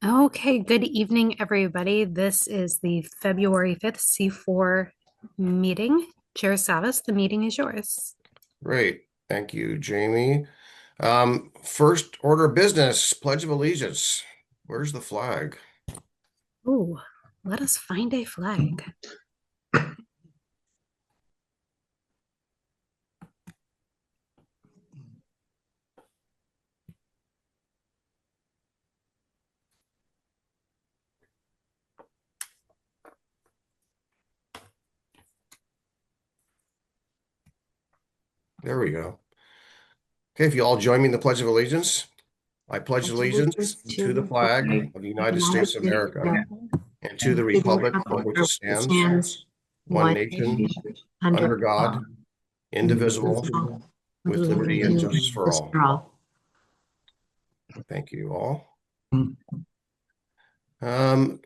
Okay, good evening, everybody. This is the February 5th C4 meeting. Chair Savas, the meeting is yours. Great. Thank you, Jamie. First order of business, Pledge of Allegiance. Where's the flag? Ooh, let us find a flag. There we go. Okay, if you all join me in the Pledge of Allegiance. I pledge Pledge allegiance allegiance to the to the flag flag of the of the United United States of States of America America and to and the to the republic for republic which it for which it stands, stands, one one nation, nation, under under God, God, indivisible, indivisible, with with liberty liberty and and justice for justice all. for all. Thank you all. Um,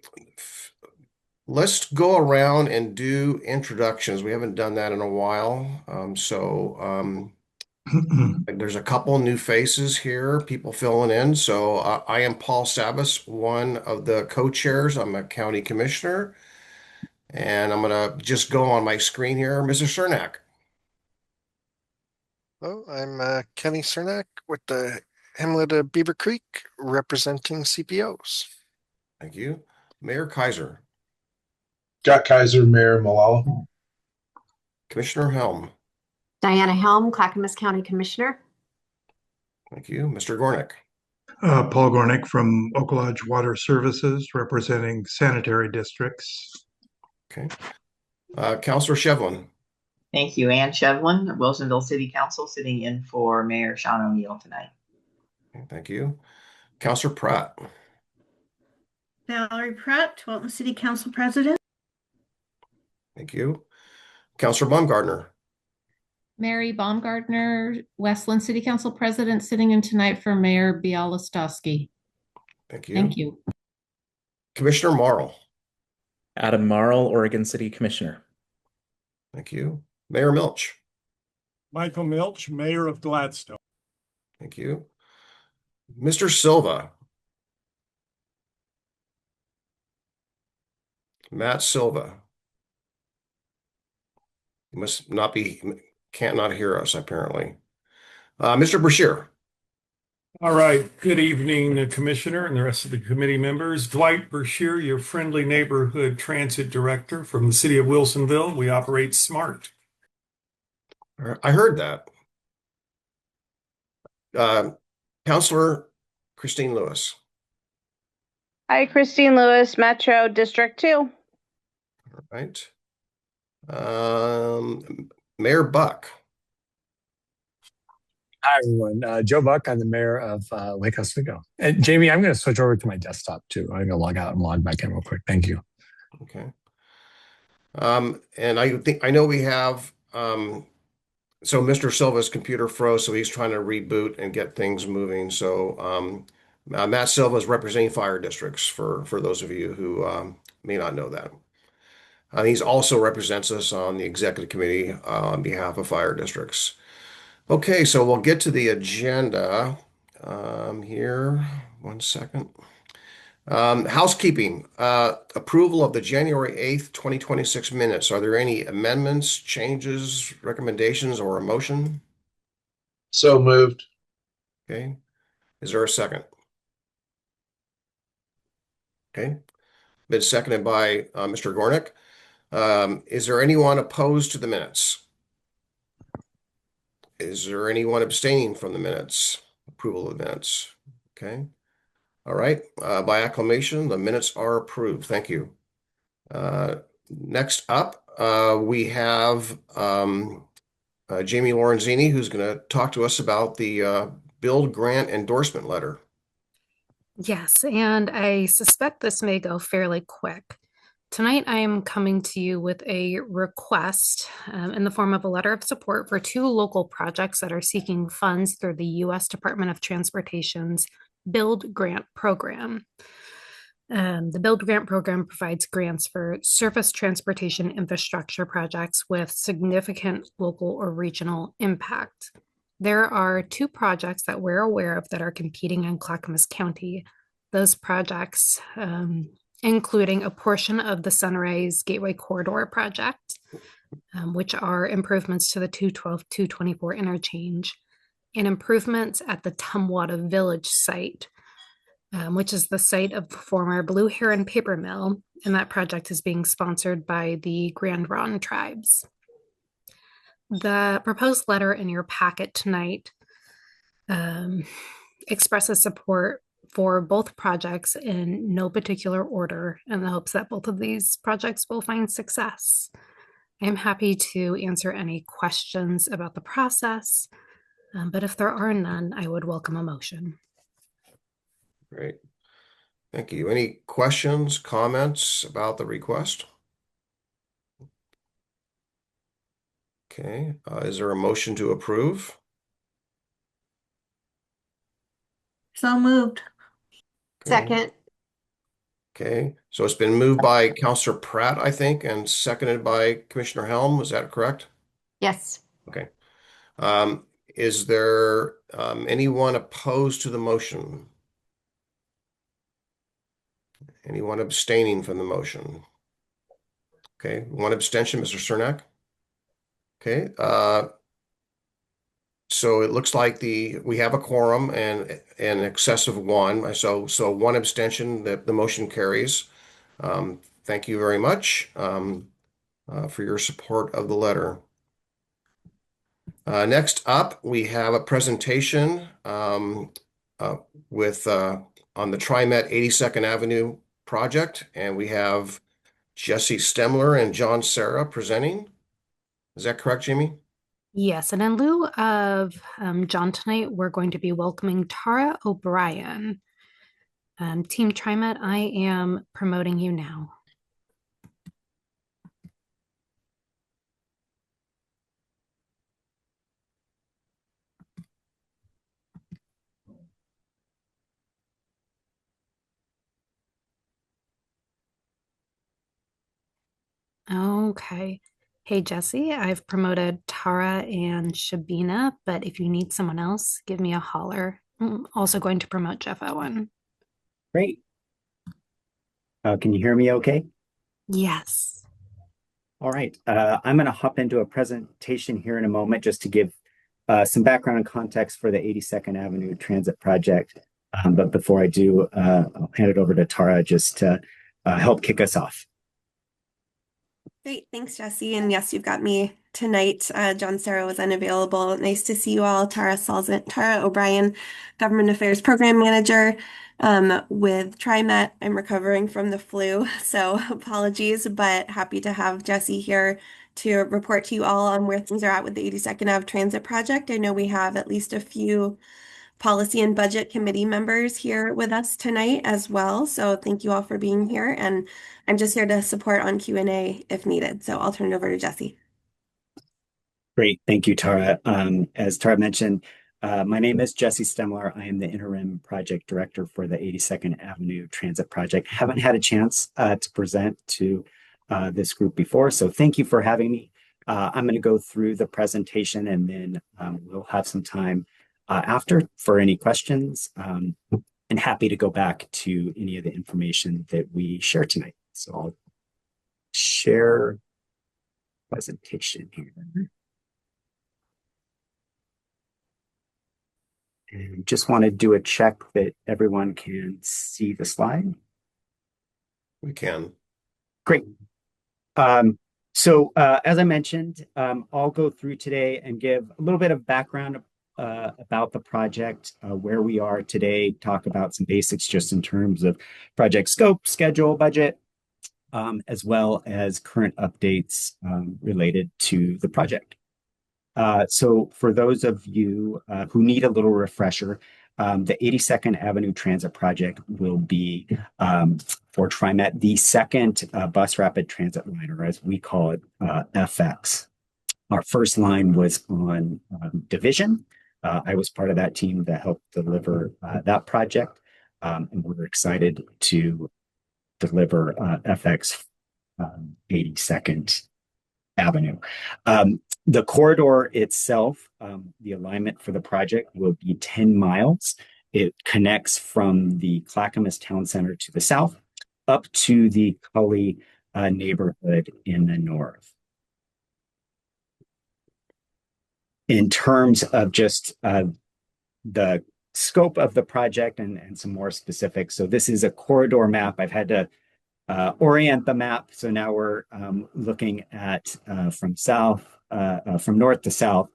let's go around and do introductions. We haven't done that in a while. There's a couple new faces here, people filling in. So I am Paul Savas, one of the co-chairs. I'm a county commissioner, and I'm gonna just go on my screen here, Mr. Cernak. Hello, I'm Kenny Cernak with the Hamlet of Beaver Creek, representing CPOs. Thank you. Mayor Kaiser, Jack Kaiser, Mayor Malala. Commissioner Helm. Diana Helm, Clackamas County Commissioner. Thank you. Mr. Gornick. Paul Gornick from Okolodge Water Services, representing sanitary districts. Okay. Councilor Shevlin. Thank you. Ann Shevlin, Wilsonville City Council, sitting in for Mayor Sean O'Neill tonight. Okay, thank you. Councilor Pratt. Valerie Pratt, Walton City Council President. Thank you. Councilor Baumgartner. Mary Baumgartner, Westland City Council President, sitting in tonight for Mayor Bialystowski. Thank you. Thank you. Commissioner Marl. Adam Marl, Oregon City Commissioner. Thank you. Mayor Milch. Michael Milch, Mayor of Gladstone. Thank you. Mr. Silva. Matt Silva. You must not be, can't not hear us, apparently. Mr. Brashear. All right. Good evening, Commissioner and the rest of the committee members. Dwight Brashear, your friendly neighborhood transit director from the city of Wilsonville. We operate SMART. I heard that. Councilor Christine Lewis. Hi, Christine Lewis, Metro District 2. All right. Mayor Buck. Hi, everyone. Joe Buck. I'm the mayor of Lake Oswego. And Jamie, I'm going to switch over to my desktop too. I'm going to log out and log back in real quick. Thank you. Okay. And I know we have, so Mr. Silva's computer froze, so he's trying to reboot and get things moving. So Matt Silva is representing fire districts for those of you who may not know that. He's also represents us on the executive committee on behalf of fire districts. Okay, so we'll get to the agenda here. 1 second. Housekeeping. Approval of the January 8th, 2026 minutes. Are there any amendments, changes, recommendations, or a motion? So moved. Okay. Is there a second? Okay. Been seconded by Mr. Gornick. Is there anyone opposed to the minutes? Is there anyone abstaining from the minutes? Approval of the minutes. Okay. All right. By acclamation, the minutes are approved. Thank you. Next up, we have Jamie Lorenzini, who's going to talk to us about the build grant endorsement letter. Yes, and I suspect this may go fairly quick. Tonight, I am coming to you with a request in the form of a letter of support for two local projects that are seeking funds through the U.S. Department of Transportation's Build Grant Program. The Build Grant Program provides grants for surface transportation infrastructure projects with significant local or regional impact. There are two projects that we're aware of that are competing in Clackamas County. those projects, including a portion of the Sunrise Gateway Corridor project, which are improvements to the 212, 224 interchange, and improvements at the Tumwata Village site, which is the site of the former Blue Heron paper mill, and that project is being sponsored by the Grand Ronde tribes. The proposed letter in your packet tonight expresses support for both projects in no particular order in the hopes that both of these projects will find success. I'm happy to answer any questions about the process, but if there are none, I would welcome a motion. Great. Thank you. Any questions, comments about the request? Okay. Is there a motion to approve? So moved. Okay. Second. Okay. So it's been moved by Counselor Pratt, I think, and seconded by Commissioner Helm. Is that correct? Yes. Okay. Is there anyone opposed to the motion? Anyone abstaining from the motion? Okay. One abstention, Mr. Cernak. Okay. So it looks like we have a quorum and an excess of one. So one abstention, that the motion carries. Thank you very much for your support of the letter. Next up, we have a presentation with on the TriMet 82nd Avenue project, and we have Jesse Stemler and John Sarah presenting. Is that correct, Jamie? Yes, and in lieu of John tonight, we're going to be welcoming Tara O'Brien. Team TriMet, I am promoting you now. Okay. Hey, Jesse, I've promoted Tara and Shabina, but if you need someone else, give me a holler. I'm also going to promote Jeff Owen. Great. Can you hear me okay? Yes. All right. I'm going to hop into a presentation here in a moment just to give some background and context for the 82nd Avenue Transit Project. But before I do, I'll hand it over to Tara just to help kick us off. Great. Thanks, Jesse. And yes, you've got me tonight. John Sarah was unavailable. Nice to see you all. Tara O'Brien, Government Affairs Program Manager with TriMet. I'm recovering from the flu, so apologies, but happy to have Jesse here to report to you all on where things are at with the 82nd Ave Transit Project. I know we have at least a few Policy and Budget Committee members here with us tonight as well. So thank you all for being here. And I'm just here to support on Q&A if needed. So I'll turn it over to Jesse. Great. Thank you, Tara. As Tara mentioned, my name is Jesse Stemler. I am the interim project director for the 82nd Avenue Transit Project. Haven't had a chance to present to this group before, so thank you for having me. I'm going to go through the presentation and then we'll have some time after for any questions, and happy to go back to any of the information that we share tonight. So I'll share presentation here. And just want to do a check that everyone can see the slide. We can. Great. So as I mentioned, I'll go through today and give a little bit of background about the project, where we are today, talk about some basics just in terms of project scope, schedule, budget, as well as current updates related to the project. So for those of you who need a little refresher, the 82nd Avenue Transit Project will be, for TriMet, the second bus rapid transit line, or as we call it, FX. Our first line was on Division. I was part of that team that helped deliver that project, and we're excited to deliver FX 82nd Avenue. The corridor itself, the alignment for the project will be 10 miles, It connects from the Clackamas Town Center to the south up to the Cully neighborhood in the north. In terms of just the scope of the project and some more specifics. So this is a corridor map. I've had to orient the map. So now we're looking at from north to south.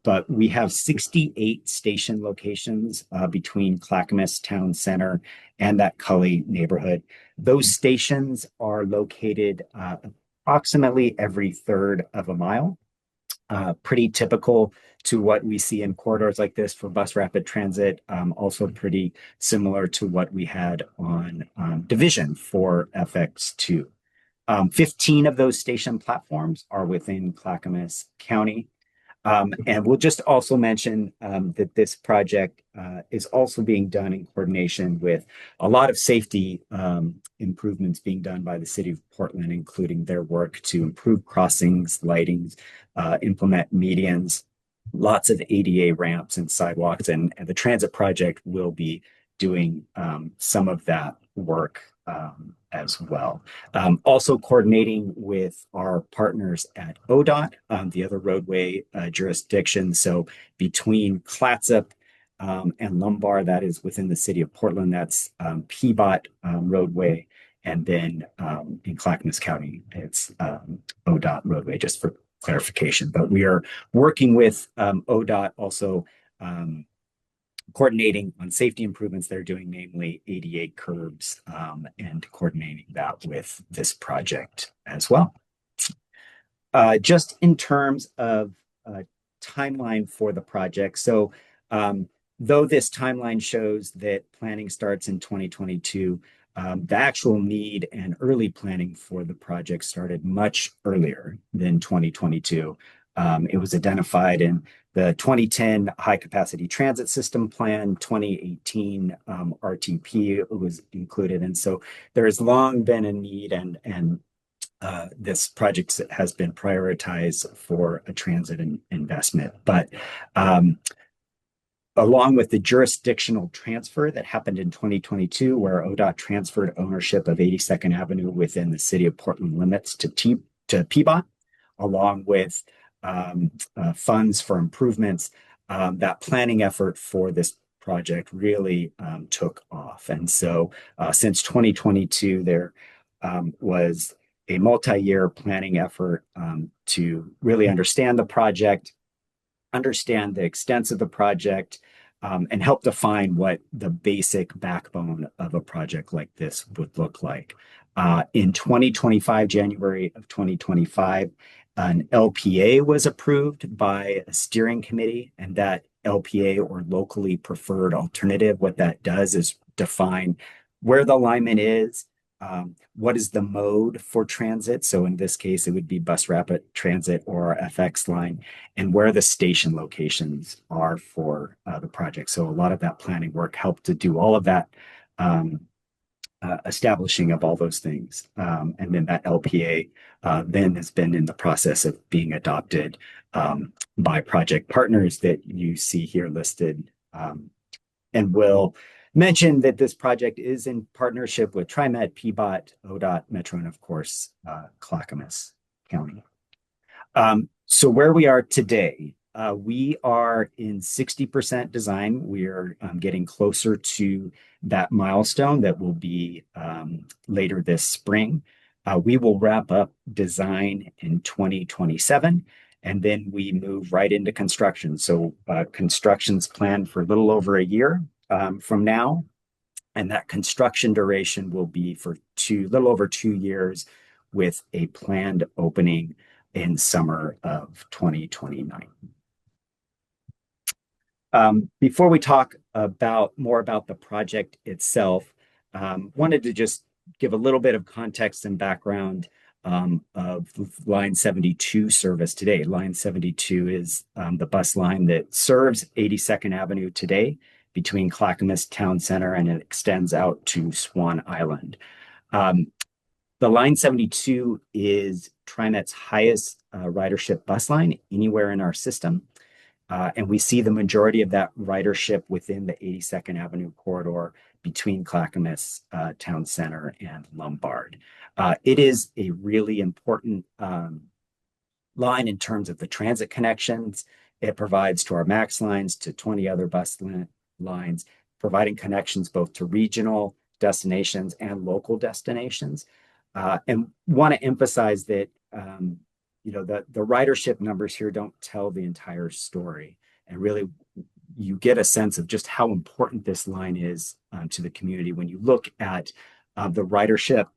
But we have 68 station locations between Clackamas Town Center and that Cully neighborhood. Those stations are located approximately every third of a mile. Pretty typical to what we see in corridors like this for bus rapid transit, also pretty similar to what we had on Division for FX2. 15 of those station platforms are within Clackamas County. And we'll just also mention that this project is also being done in coordination with a lot of safety improvements being done by the City of Portland, including their work to improve crossings, lightings, implement medians, lots of ADA ramps and sidewalks. And the transit project will be doing some of that work as well. Also coordinating with our partners at ODOT, the other roadway jurisdiction. So between Clatsop and Lombard, that is within the City of Portland, that's PBOT roadway. And then in Clackamas County, it's ODOT roadway, just for clarification. But we are working with ODOT also coordinating on safety improvements they're doing, namely ADA curbs, and coordinating that with this project as well. Just in terms of timeline for the project. So though this timeline shows that planning starts in 2022, the actual need and early planning for the project started much earlier than 2022. It was identified in the 2010 High Capacity Transit System Plan, 2018 RTP was included. And so there has long been a need, and this project has been prioritized for a transit investment. But along with the jurisdictional transfer that happened in 2022, where ODOT transferred ownership of 82nd Avenue within the City of Portland limits to PBOT, along with funds for improvements, that planning effort for this project really took off. And so since 2022, there was a multi-year planning effort to really understand the project, understand the extent of the project, and help define what the basic backbone of a project like this would look like. In 2025, January of 2025, an LPA was approved by a steering committee, and that LPA, or locally preferred alternative, what that does is define where the alignment is, what is the mode for transit. So in this case, it would be bus rapid transit or FX line, and where the station locations are for the project. So a lot of that planning work helped to do all of that establishing of all those things. And then that LPA then has been in the process of being adopted by project partners that you see here listed. And will mention that this project is in partnership with TriMet, PBOT, ODOT, Metro, and of course, Clackamas County. So where we are today, we are in 60% design. We are getting closer to that milestone that will be later this spring. We will wrap up design in 2027, and then we move right into construction. So construction's planned for a little over a year from now, and that construction duration will be for little over 2 years, with a planned opening in summer of 2029. Before we talk more about the project itself, wanted to just give a little bit of context and background of Line 72 service today. Line 72 is the bus line that serves 82nd Avenue today between Clackamas Town Center, and it extends out to Swan Island. The Line 72 is TriMet's highest ridership bus line anywhere in our system. And we see the majority of that ridership within the 82nd Avenue corridor between Clackamas Town Center and Lombard. It is a really important line in terms of the transit connections it provides to our MAX lines, to 20 other lines, providing connections both to regional destinations and local destinations. And want to emphasize that the ridership numbers here don't tell the entire story. And really, you get a sense of just how important this line is to the community when you look at the ridership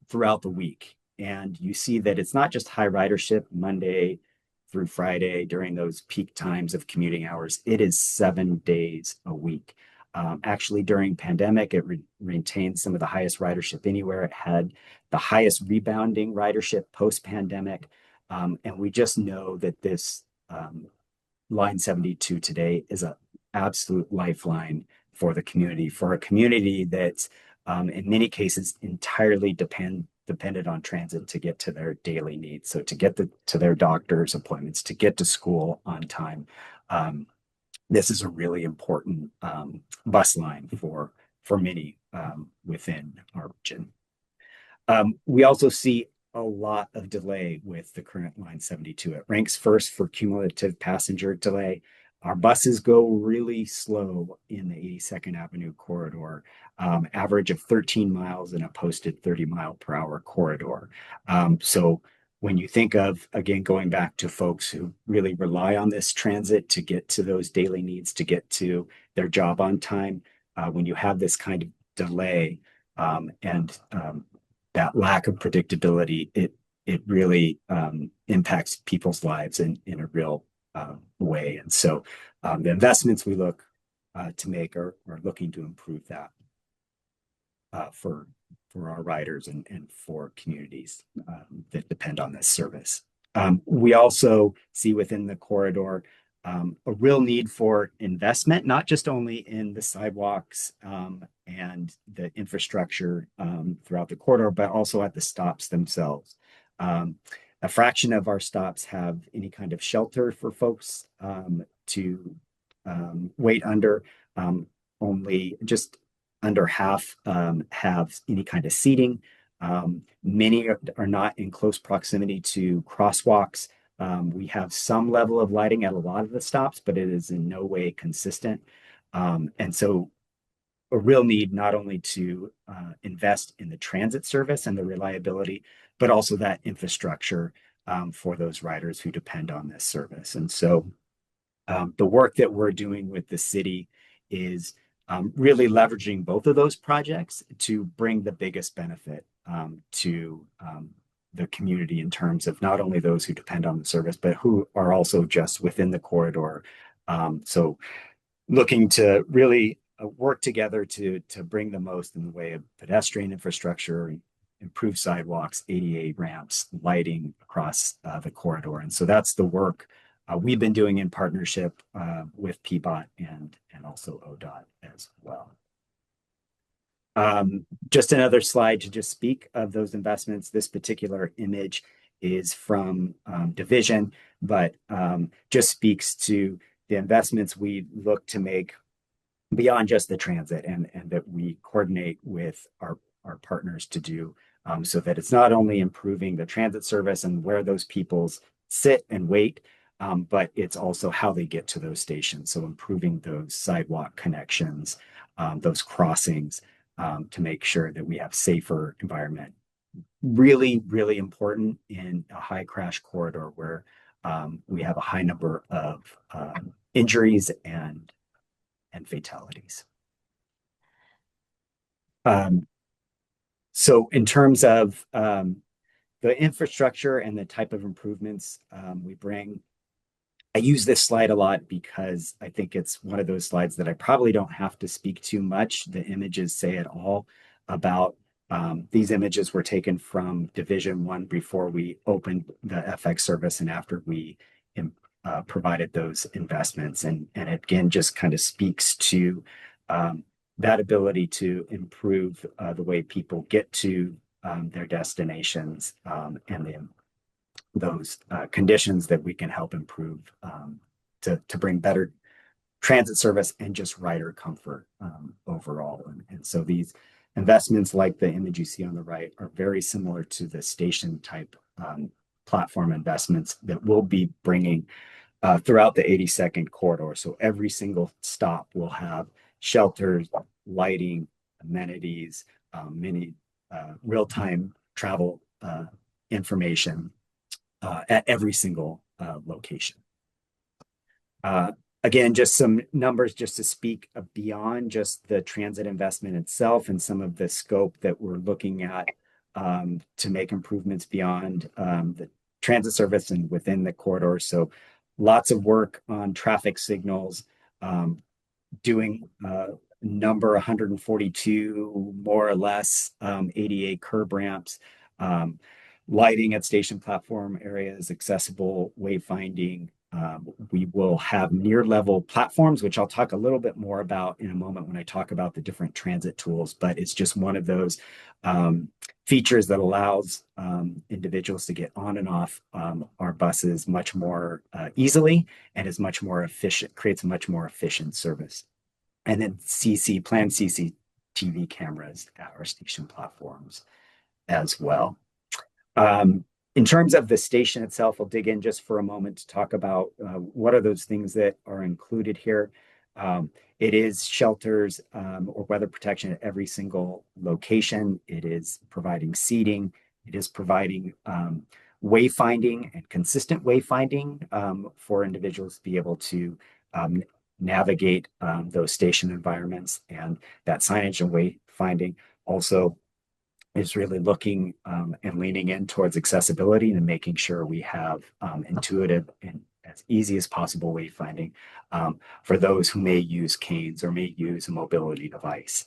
throughout the week. And you see that it's not just high ridership Monday through Friday during those peak times of commuting hours. It is 7 days a week. Actually, during pandemic, it maintained some of the highest ridership anywhere. It had the highest rebounding ridership post-pandemic. And we just know that this Line 72 today is an absolute lifeline for the community, for a community that's in many cases entirely dependent on transit to get to their daily needs. So to get to their doctor's appointments, to get to school on time. This is a really important bus line for many within our region. We also see a lot of delay with the current Line 72. It ranks first for cumulative passenger delay. Our buses go really slow in the 82nd Avenue corridor, average of 13 miles in a posted 30-mile-per-hour corridor. So when you think of, again, going back to folks who really rely on this transit to get to those daily needs, to get to their job on time, when you have this kind of delay and that lack of predictability, it really impacts people's lives in a real way. And so the investments we look to make are looking to improve that for our riders and for communities that depend on this service. We also see within the corridor a real need for investment, not just only in the sidewalks and the infrastructure throughout the corridor, but also at the stops themselves. A fraction of our stops have any kind of shelter for folks to wait under. Only just under half have any kind of seating. Many are not in close proximity to crosswalks. We have some level of lighting at a lot of the stops, but it is in no way consistent. And so a real need not only to invest in the transit service and the reliability, but also that infrastructure for those riders who depend on this service. And so the work that we're doing with the city is really leveraging both of those projects to bring the biggest benefit to the community in terms of not only those who depend on the service, but who are also just within the corridor. So looking to really work together to bring the most in the way of pedestrian infrastructure, improve sidewalks, ADA ramps, lighting across the corridor. And so that's the work we've been doing in partnership with PBOT and also ODOT as well. Just another slide to just speak of those investments. This particular image is from Division, but just speaks to the investments we look to make beyond just the transit and that we coordinate with our partners to do so that it's not only improving the transit service and where those people sit and wait, but it's also how they get to those stations. So improving those sidewalk connections, those crossings to make sure that we have safer environment. Really, really important in a high crash corridor where we have a high number of injuries and fatalities. So in terms of the infrastructure and the type of improvements we bring, I use this slide a lot because I think it's one of those slides that I probably don't have to speak too much. The images say it all about these images were taken from Division 1 before we opened the FX service and after we provided those investments. And again, just kind of speaks to that ability to improve the way people get to their destinations and those conditions that we can help improve to bring better transit service and just rider comfort overall. And so these investments, like the image you see on the right, are very similar to the station type platform investments that we'll be bringing throughout the 82nd corridor. So every single stop will have shelters, lighting, amenities, many real-time travel information at every single location. Again, just some numbers just to speak beyond just the transit investment itself and some of the scope that we're looking at to make improvements beyond the transit service and within the corridor. So lots of work on traffic signals, doing number 142, more or less, ADA curb ramps, lighting at station platform areas, accessible wayfinding. We will have near level platforms, which I'll talk a little bit more about in a moment when I talk about the different transit tools, but it's just one of those features that allows individuals to get on and off our buses much more easily and is much more efficient, creates a much more efficient service. And then planned CCTV cameras at our station platforms as well. In terms of the station itself, I'll dig in just for a moment to talk about what are those things that are included here. It is shelters or weather protection at every single location. It is providing seating. It is providing wayfinding and consistent wayfinding for individuals to be able to navigate those station environments, and that signage and wayfinding also is really looking and leaning in towards accessibility and making sure we have intuitive and as easy as possible wayfinding for those who may use canes or may use a mobility device.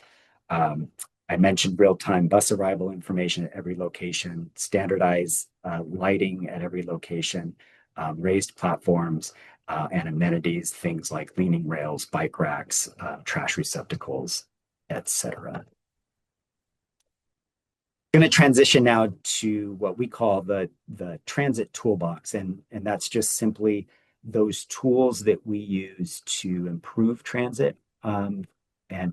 I mentioned real-time bus arrival information at every location, standardized lighting at every location, raised platforms, and amenities, things like leaning rails, bike racks, trash receptacles, etc. Going to transition now to what we call the transit toolbox, and that's just simply those tools that we use to improve transit and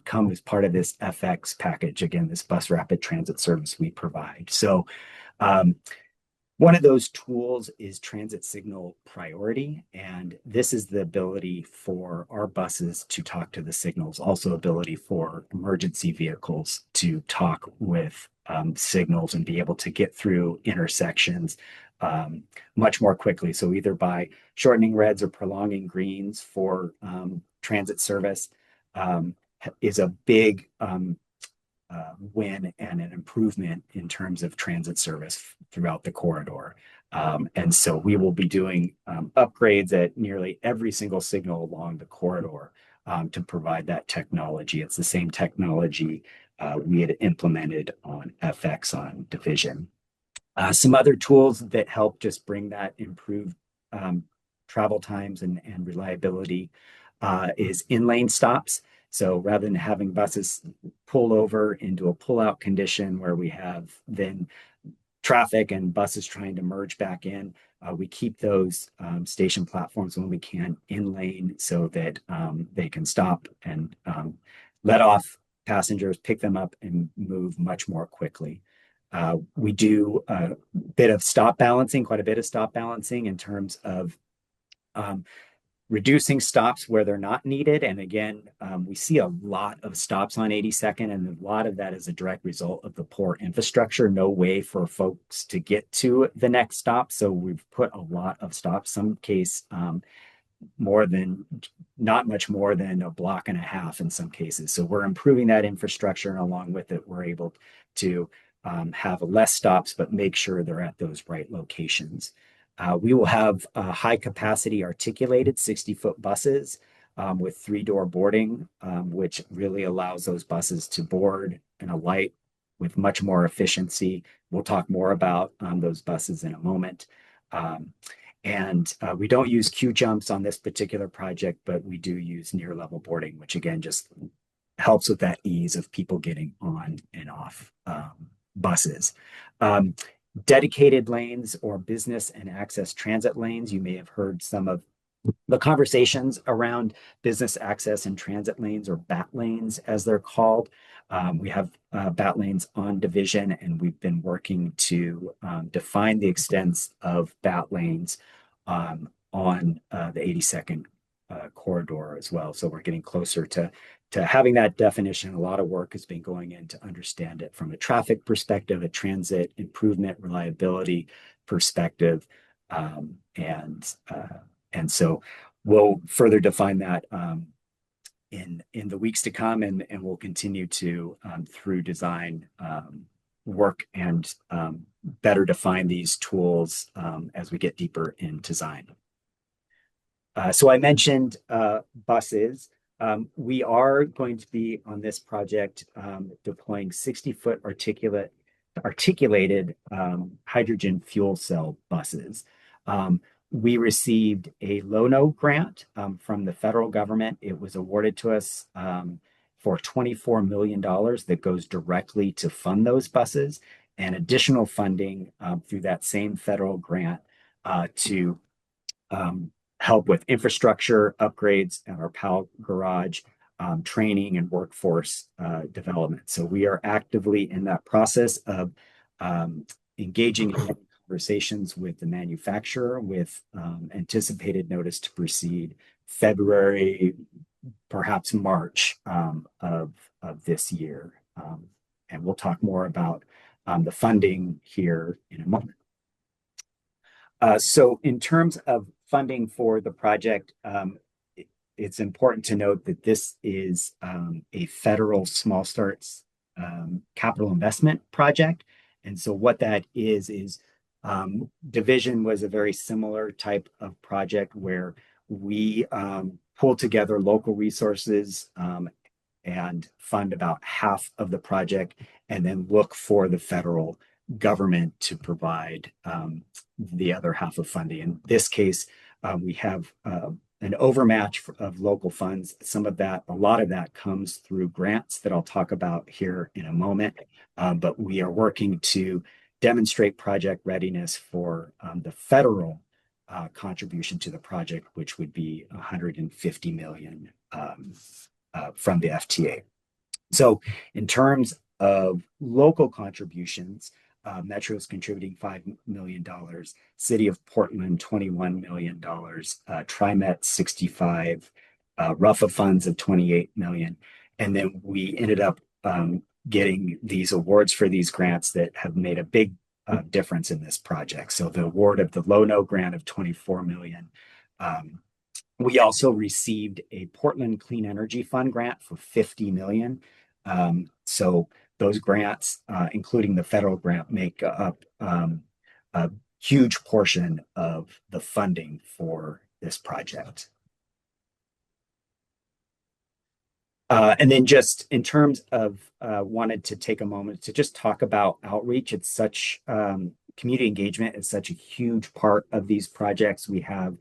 come as part of this FX package. Again, this bus rapid transit service we provide. So one of those tools is transit signal priority, and this is the ability for our buses to talk to the signals, also ability for emergency vehicles to talk with signals and be able to get through intersections much more quickly. So either by shortening reds or prolonging greens for transit service is a big win and an improvement in terms of transit service throughout the corridor. And so we will be doing upgrades at nearly every single signal along the corridor to provide that technology. It's the same technology we had implemented on FX on Division. Some other tools that help just bring that improved travel times and reliability is in-lane stops. So rather than having buses pull over into a pull-out condition where we have then traffic and buses trying to merge back in, we keep those station platforms when we can in lane so that they can stop and let off passengers, pick them up, and move much more quickly. We do a bit of stop balancing, quite a bit of stop balancing in terms of reducing stops where they're not needed. And again, we see a lot of stops on 82nd, and a lot of that is a direct result of the poor infrastructure. No way for folks to get to the next stop. So we've put a lot of stops, some case not much more than a block and a half in some cases. So we're improving that infrastructure, and along with it, we're able to have less stops, but make sure they're at those right locations. We will have high capacity articulated 60-foot buses with 3-door boarding, which really allows those buses to board and alight with much more efficiency. We'll talk more about those buses in a moment. And we don't use queue jumps on this particular project, but we do use near level boarding, which again just helps with that ease of people getting on and off buses. Dedicated lanes or business and access transit lanes. You may have heard some of The conversations around business access and transit lanes, or BAT lanes as they're called. We have BAT lanes on Division, and we've been working to define the extents of BAT lanes on the 82nd corridor as well. So we're getting closer to having that definition. A lot of work has been going in to understand it from a traffic perspective, a transit improvement, reliability perspective, and so we'll further define that in the weeks to come, and we'll continue to through design work and better define these tools as we get deeper in design. So I mentioned buses. We are going to be on this project deploying 60-foot articulated hydrogen fuel cell buses. We received a LONO grant from the federal government. It was awarded to us for $24 million that goes directly to fund those buses, and additional funding through that same federal grant to help with infrastructure upgrades at our PAL garage, training and workforce development. So we are actively in that process of engaging in conversations with the manufacturer, with anticipated notice to proceed February, perhaps March of this year. And we'll talk more about the funding here in a moment. So in terms of funding for the project, it's important to note that this is a federal small starts capital investment project. And so what that is Division was a very similar type of project where we pull together local resources and fund about half of the project, and then look for the federal government to provide the other half of funding. In this case, we have an overmatch of local funds. A lot of that comes through grants that I'll talk about here in a moment. But we are working to demonstrate project readiness for the federal contribution to the project, which would be $150 million from the FTA. So in terms of local contributions, Metro is contributing $5 million, City of Portland $21 million, TriMet 65, RUFA funds of $28 million. And then we ended up getting these awards for these grants that have made a big difference in this project. So the award of the LONO grant of $24 million. We also received a Portland Clean Energy Fund grant for $50 million. So those grants, including the federal grant, make up a huge portion of the funding for this project. And then just in terms of wanted to take a moment to just talk about outreach. It's such community engagement is such a huge part of these projects. We have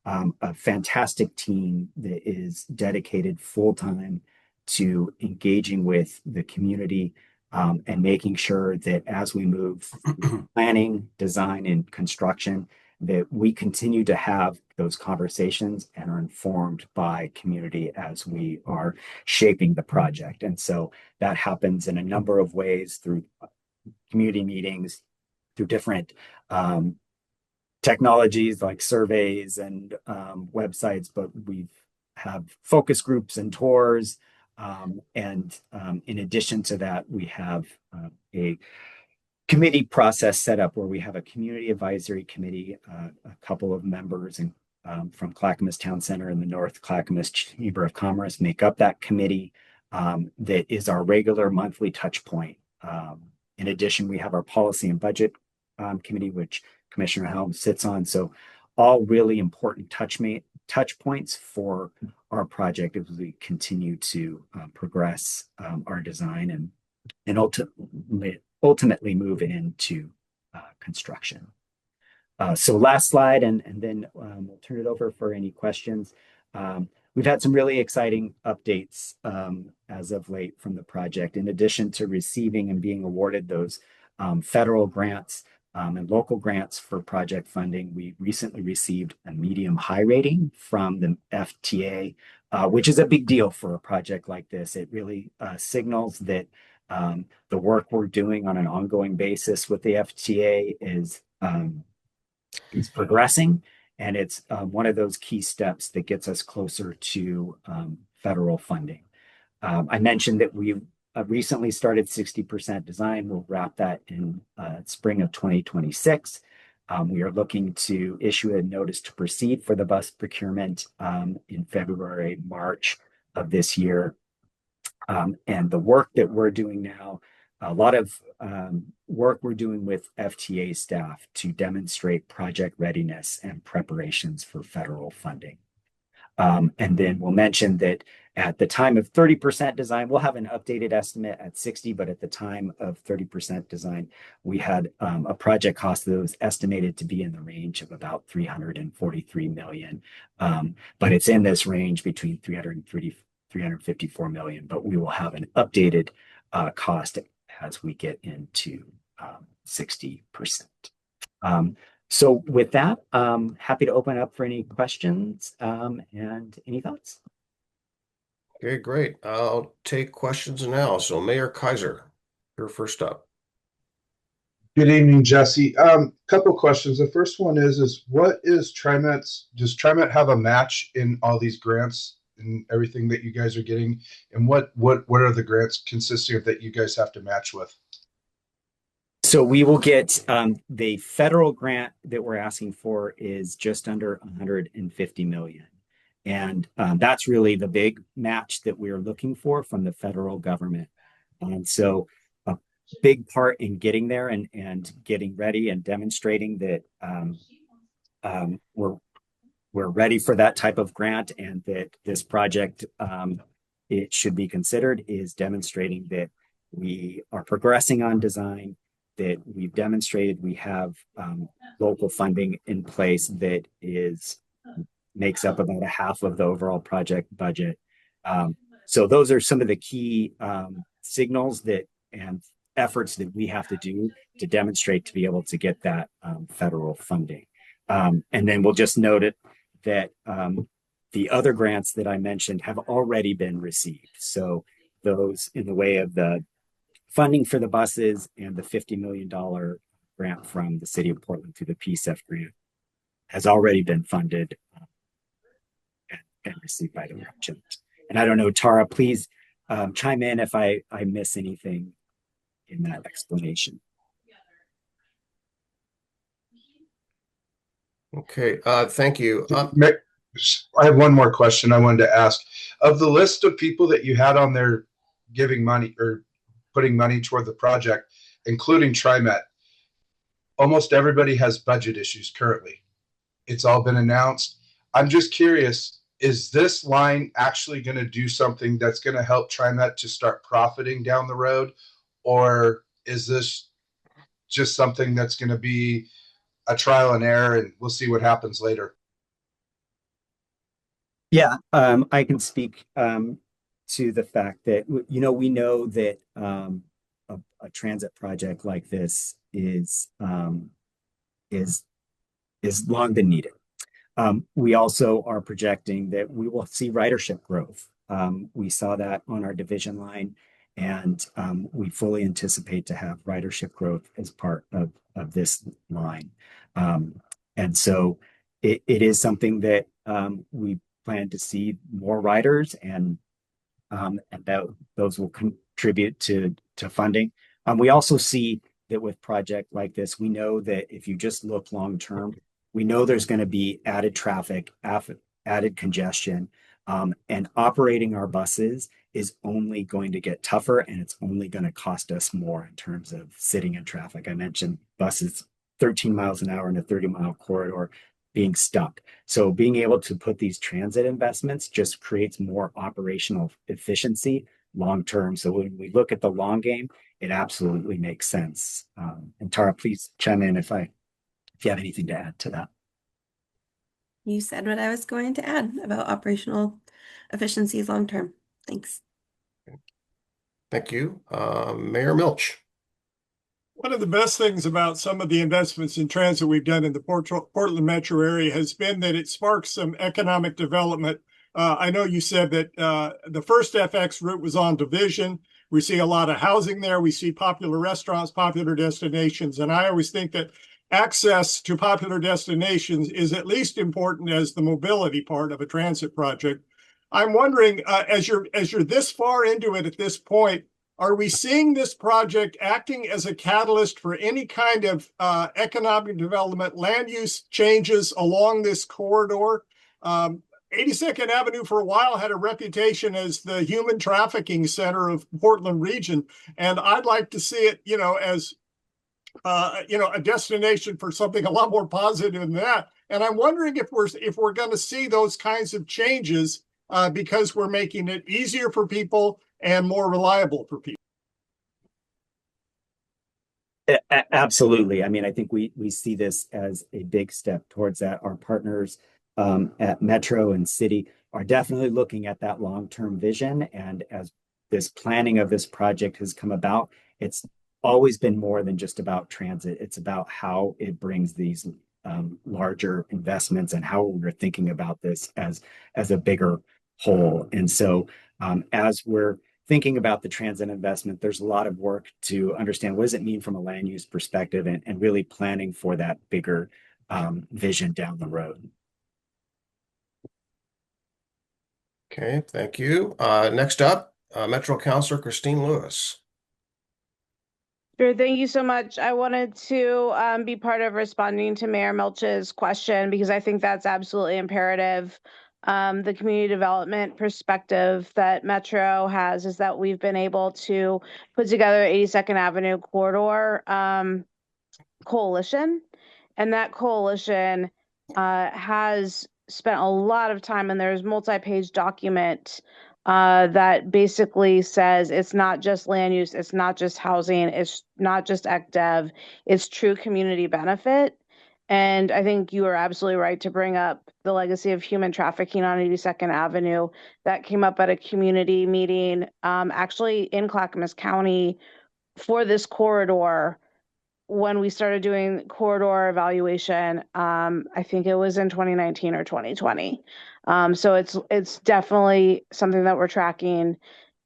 a fantastic team that is dedicated full-time to engaging with the community and making sure that as we move planning, design, and construction, that we continue to have those conversations and are informed by community as we are shaping the project. And so that happens in a number of ways, through community meetings, through different technologies like surveys and websites, but we have focus groups and tours. And in addition to that, we have a committee process set up where we have a community advisory committee, a couple of members from Clackamas Town Center and the North Clackamas Chamber of Commerce make up that committee that is our regular monthly touch point. In addition, we have our policy and budget committee, which Commissioner Helm sits on. So all really important touch points for our project as we continue to progress our design and ultimately move into construction. So last slide, and then we'll turn it over for any questions. We've had some really exciting updates as of late from the project. In addition to receiving and being awarded those federal grants, and local grants for project funding, we recently received a medium high rating from the FTA, which is a big deal for a project like this. It really signals that the work we're doing on an ongoing basis with the FTA is progressing, and it's one of those key steps that gets us closer to federal funding. I mentioned that we recently started 60% design. We'll wrap that in spring of 2026. We are looking to issue a notice to proceed for the bus procurement in February, March of this year. And the work that we're doing now, a lot of work we're doing with FTA staff to demonstrate project readiness and preparations for federal funding. And then we'll mention that at the time of 30% design, we'll have an updated estimate at 60, but at the time of 30% design, we had a project cost that was estimated to be in the range of about 343 million. But it's in this range between 354 million, but we will have an updated cost as we get into 60%. So with that, happy to open up for any questions and any thoughts. Okay, great. I'll take questions now. So Mayor Kaiser, you're first up. Good evening, Jesse. Couple questions. The first one is what is TriMet's, does TriMet have a match in all these grants and everything that you guys are getting? And what are the grants consisting of that you guys have to match with? So we will get the federal grant that we're asking for is just under 150 million. And that's really the big match that we're looking for from the federal government. And so a big part in getting there and getting ready and demonstrating that we're ready for that type of grant and that this project it should be considered is demonstrating that we are progressing on design, that we've demonstrated we have local funding in place that makes up about a half of the overall project budget. So those are some of the key signals that and efforts that we have to do to demonstrate to be able to get that federal funding. And then we'll just note it that the other grants that I mentioned have already been received. So those in the way of the funding for the buses and the $50 million grant from the city of Portland through the PSEF grant has already been funded and received by the project. And I don't know, Tara, please chime in if I miss anything in that explanation. Okay, thank you. I have one more question I wanted to ask. Of the list of people that you had on there giving money or putting money toward the project, including TriMet, almost everybody has budget issues currently. It's all been announced. I'm just curious, is this line actually going to do something that's going to help TriMet to start profiting down the road? Or is this just something that's going to be a trial and error and we'll see what happens later? Yeah, I can speak to the fact that, we know that a transit project like this is long been needed. We also are projecting that we will see ridership growth. We saw that on our division line, and we fully anticipate to have ridership growth as part of this line. And so it is something that we plan to see more riders and that those will contribute to funding. We also see that with project like this, we know that if you just look long term, we know there's going to be added traffic, added congestion, and operating our buses is only going to get tougher, and it's only going to cost us more in terms of sitting in traffic. I mentioned buses 13 miles an hour in a 30-mile corridor being stuck. So being able to put these transit investments just creates more operational efficiency long term. So when we look at the long game, it absolutely makes sense. And Tara, please chime in if you have anything to add to that. You said what I was going to add about operational efficiencies long term. Thanks. Thank you. Mayor Milch. One of the best things about some of the investments in transit we've done in the Portland metro area has been that it sparks some economic development. I know you said that the first FX route was on Division. We see a lot of housing there. We see popular restaurants, popular destinations. And I always think that access to popular destinations is at least important as the mobility part of a transit project. I'm wondering, as you're this far into it at this point, are we seeing this project acting as a catalyst for any kind of economic development, land use changes along this corridor? 82nd Avenue for a while had a reputation as the human trafficking center of Portland region, and I'd like to see it, as a destination for something a lot more positive than that. And I'm wondering if we're going to see those kinds of changes because we're making it easier for people and more reliable for people. Absolutely. I mean, I think we see this as a big step towards that. Our partners at Metro and City are definitely looking at that long-term vision. And as this planning of this project has come about, it's always been more than just about transit. It's about how it brings these larger investments and how we're thinking about this as a bigger whole. And so as we're thinking about the transit investment, there's a lot of work to understand what does it mean from a land use perspective and really planning for that bigger vision down the road. Okay, thank you. Next up, Metro Councilor Christine Lewis. Sure, thank you so much. I wanted to be part of responding to Mayor Milch's question because I think that's absolutely imperative. The community development perspective that Metro has is that we've been able to put together 82nd Avenue corridor coalition, and that coalition has spent a lot of time, and there's multi-page document that basically says it's not just land use, it's not just housing, it's not just ECDev, it's true community benefit. And I think you are absolutely right to bring up the legacy of human trafficking on 82nd Avenue. That came up at a community meeting, actually in Clackamas County for this corridor when we started doing corridor evaluation. I think it was in 2019 or 2020. So it's definitely something that we're tracking.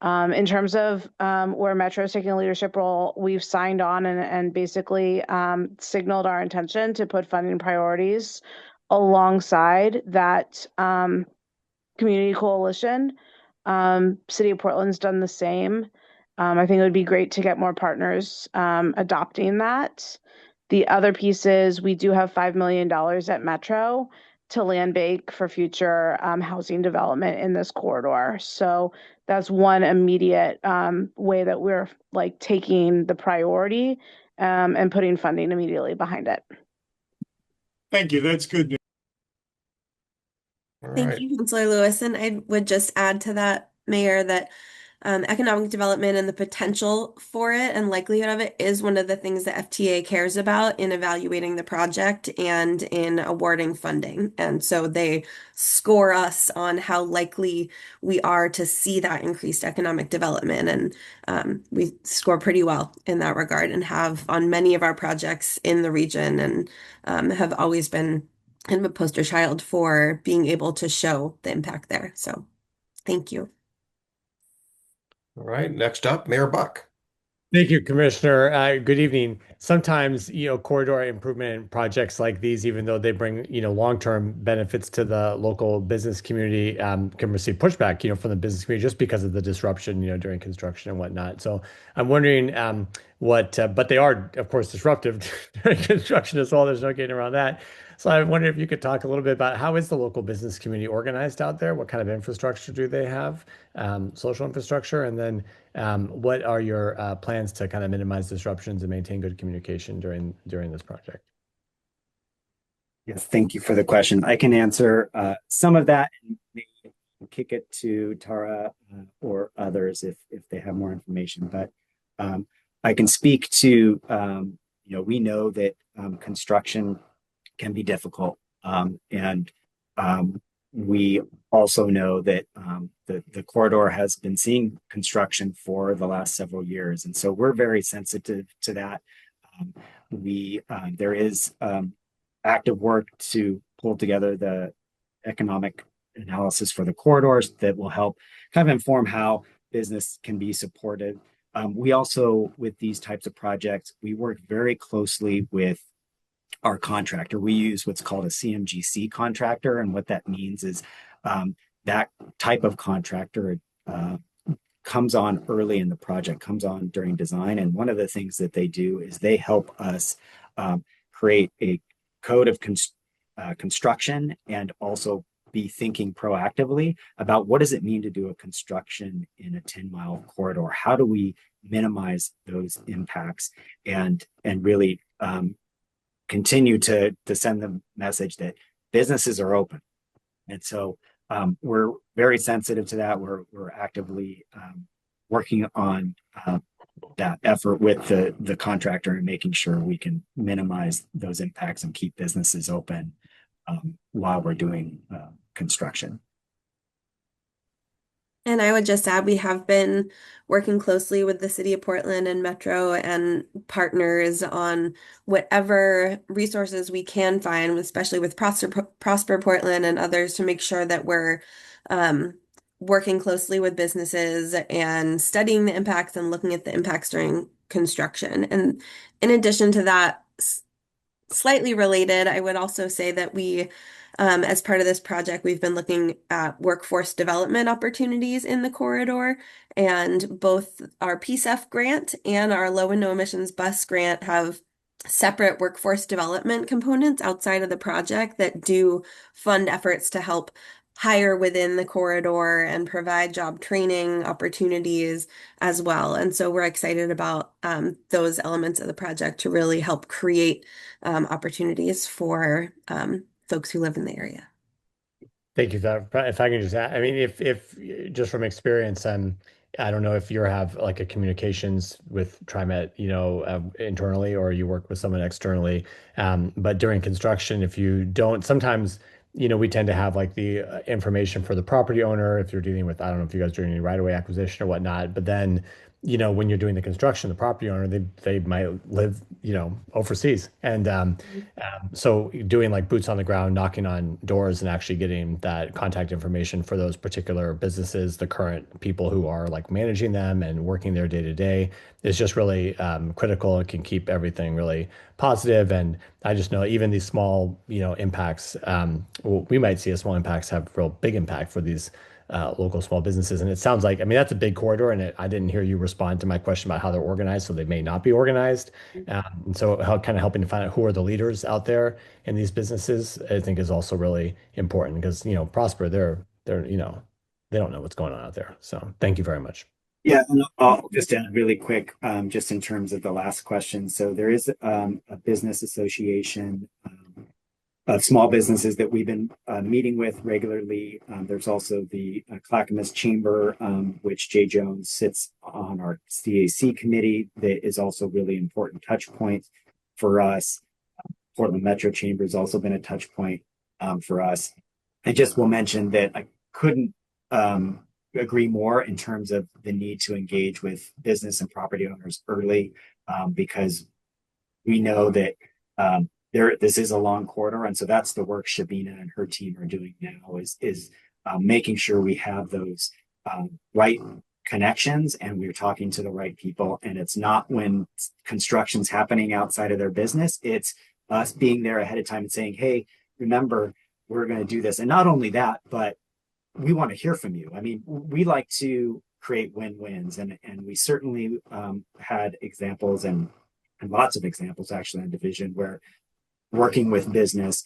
In terms of where Metro is taking a leadership role, we've signed on and basically signaled our intention to put funding priorities alongside that community coalition. City of Portland's done the same. I think it would be great to get more partners adopting that. The other piece is we do have $5 million at Metro to land bank for future housing development in this corridor. So that's one immediate way that we're like taking the priority and putting funding immediately behind it. Thank you. That's good news. Thank you, Councilor Lewis. And I would just add to that, Mayor, that economic development and the potential for it and likelihood of it is one of the things that FTA cares about in evaluating the project and in awarding funding. And so they score us on how likely we are to see that increased economic development. And we score pretty well in that regard and have on many of our projects in the region and have always been kind of a poster child for being able to show the impact there. So thank you. All right, next up, Mayor Buck. Thank you, Commissioner. Good evening. Sometimes, corridor improvement projects like these, even though they bring, long-term benefits to the local business community, can receive pushback, from the business community just because of the disruption, during construction and whatnot. So I'm wondering but they are, of course, disruptive during construction as well. There's no getting around that. So I wonder if you could talk a little bit about how is the local business community organized out there? What kind of infrastructure do they have? Social infrastructure, and then what are your plans to kind of minimize disruptions and maintain good communication during this project? Yes, thank you for the question. I can answer some of that and maybe kick it to Tara or others if they have more information. But I can speak to, we know that construction can be difficult. And we also know that the corridor has been seeing construction for the last several years. And so we're very sensitive to that. There is active work to pull together the economic analysis for the corridors that will help kind of inform how business can be supported. We also, with these types of projects, we work very closely with our contractor. We use what's called a CMGC contractor, and what that means is that type of contractor comes on early in the project, comes on during design. And one of the things that they do is they help us create a code of construction and also be thinking proactively about what does it mean to do a construction in a 10-mile corridor? How do we minimize those impacts and really continue to send the message that businesses are open? And so we're very sensitive to that. We're actively working on that effort with the contractor and making sure we can minimize those impacts and keep businesses open while we're doing construction. And I would just add, we have been working closely with the City of Portland and Metro and partners on whatever resources we can find, especially with Prosper Portland and others, to make sure that we're working closely with businesses and studying the impacts and looking at the impacts during construction. And in addition to that, slightly related, I would also say that we, as part of this project, we've been looking at workforce development opportunities in the corridor, and both our PSEF grant and our low and no emissions bus grant have separate workforce development components outside of the project that do fund efforts to help hire within the corridor and provide job training opportunities as well. And so we're excited about those elements of the project to really help create opportunities for folks who live in the area. Thank you for that. If I can just add, I mean, if just from experience, I don't know if you have like a communications with TriMet, internally, or you work with someone externally. But during construction, if you don't, sometimes, we tend to have like the information for the property owner if you're dealing with, I don't know if you guys are doing any right-of-way acquisition or whatnot, but then, when you're doing the construction, the property owner, they might live, overseas. And so doing like boots on the ground, knocking on doors and actually getting that contact information for those particular businesses, the current people who are like managing them and working there day to day, is just really critical. It can keep everything really positive. And I just know even these small, impacts, we might see as small impacts have real big impact for these local small businesses. And it sounds like, I mean, that's a big corridor, and I didn't hear you respond to my question about how they're organized, so they may not be organized. And so kind of helping to find out who are the leaders out there in these businesses, I think is also really important because, Prosper, they're, they don't know what's going on out there. So thank you very much. Yeah, and I'll just add really quick, just in terms of the last question. So there is a business association of small businesses that we've been meeting with regularly. There's also the Clackamas Chamber, which Jay Jones sits on our CAC committee, that is also really important touch point for us. Portland Metro Chamber has also been a touch point for us. I just will mention that I couldn't agree more in terms of the need to engage with business and property owners early, because we know that this is a long corridor, and so that's the work Shabina and her team are doing now is making sure we have those right connections and we're talking to the right people. And it's not when construction's happening outside of their business, it's us being there ahead of time and saying, hey, remember, we're going to do this. And not only that, but we want to hear from you. I mean, we like to create win-wins, and we certainly had examples and lots of examples actually in division where working with business,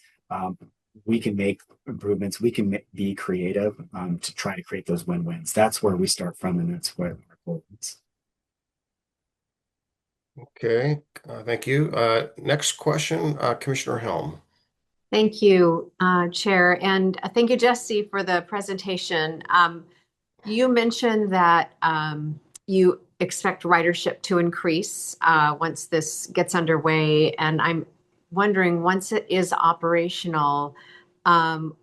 we can make improvements. We can be creative to try to create those win-wins. That's where we start from, and that's where our goal is. Okay, thank you. Next question, Commissioner Helm. Thank you, Chair. And thank you, Jesse, for the presentation. You mentioned that you expect ridership to increase once this gets underway. And I'm wondering, once it is operational, how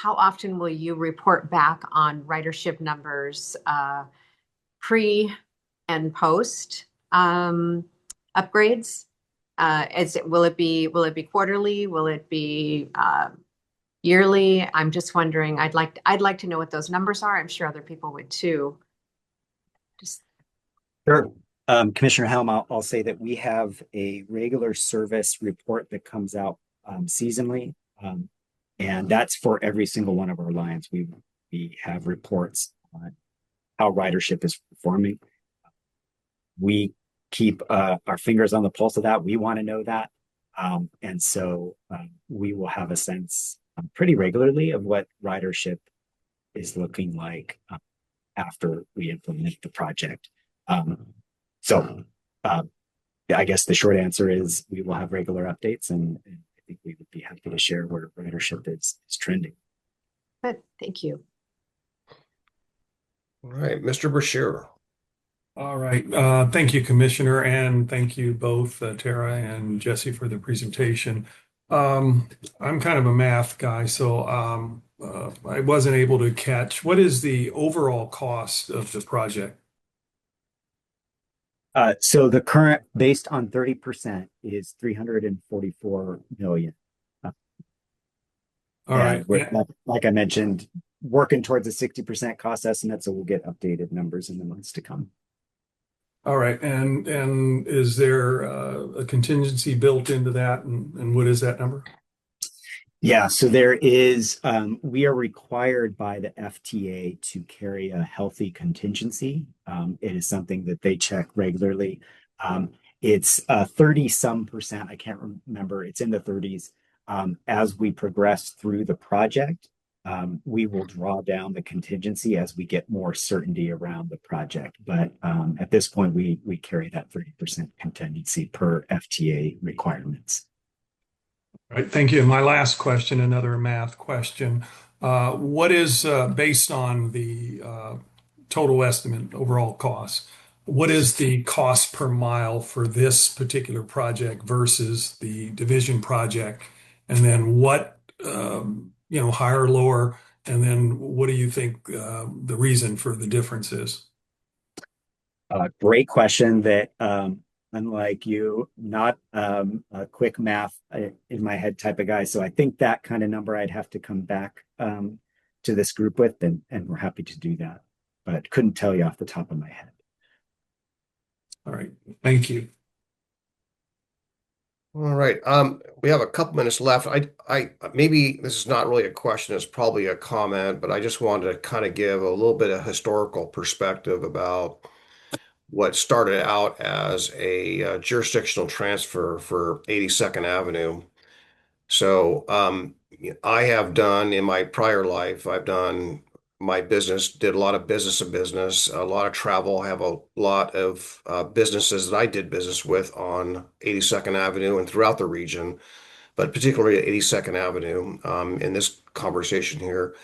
often will you report back on ridership numbers pre and post upgrades? Will it be quarterly? Will it be yearly? I'm just wondering. I'd like to know what those numbers are. I'm sure other people would too. Just Sure. Commissioner Helm, I'll say that we have a regular service report that comes out seasonally, and that's for every single one of our lines. We have reports on how ridership is performing. We keep our fingers on the pulse of that. We want to know that, and so we will have a sense pretty regularly of what ridership is looking like after we implement the project. So I guess the short answer is we will have regular updates, and I think we would be happy to share where ridership is trending. good. Thank you. All right, Mr. Bashir. All right. Thank you, Commissioner, and thank you both, Tara and Jesse, for the presentation. I'm kind of a math guy, so I wasn't able to catch what is the overall cost of the project? So the current, based on 30%, is 344 million. All right. Like I mentioned, working towards a 60% cost estimate, so we'll get updated numbers in the months to come. All right. And is there a contingency built into that? And what is that number? Yeah, so there is, we are required by the FTA to carry a healthy contingency. It is something that they check regularly. It's 30 some percent, I can't remember, it's in the 30s. As we progress through the project, we will draw down the contingency as we get more certainty around the project. But at this point, we carry that 30% contingency per FTA requirements. All right, thank you. My last question, another math question. What is, based on the total estimate overall cost, what is the cost per mile for this particular project versus the division project? And then what, higher, lower, and then what do you think the reason for the difference is? Great question that, unlike you, not a quick math in my head type of guy. So I think that kind of number I'd have to come back to this group with, and we're happy to do that. But couldn't tell you off the top of my head. All right. Thank you. All right. We have a couple minutes left. I maybe this is not really a question, it's probably a comment, but I just wanted to kind of give a little bit of historical perspective about what started out as a jurisdictional transfer for 82nd Avenue. So I have done in my prior life, I've done my business, did a lot of business to business, a lot of travel, have a lot of businesses that I did business with on 82nd Avenue and throughout the region, but particularly at 82nd Avenue in this conversation here.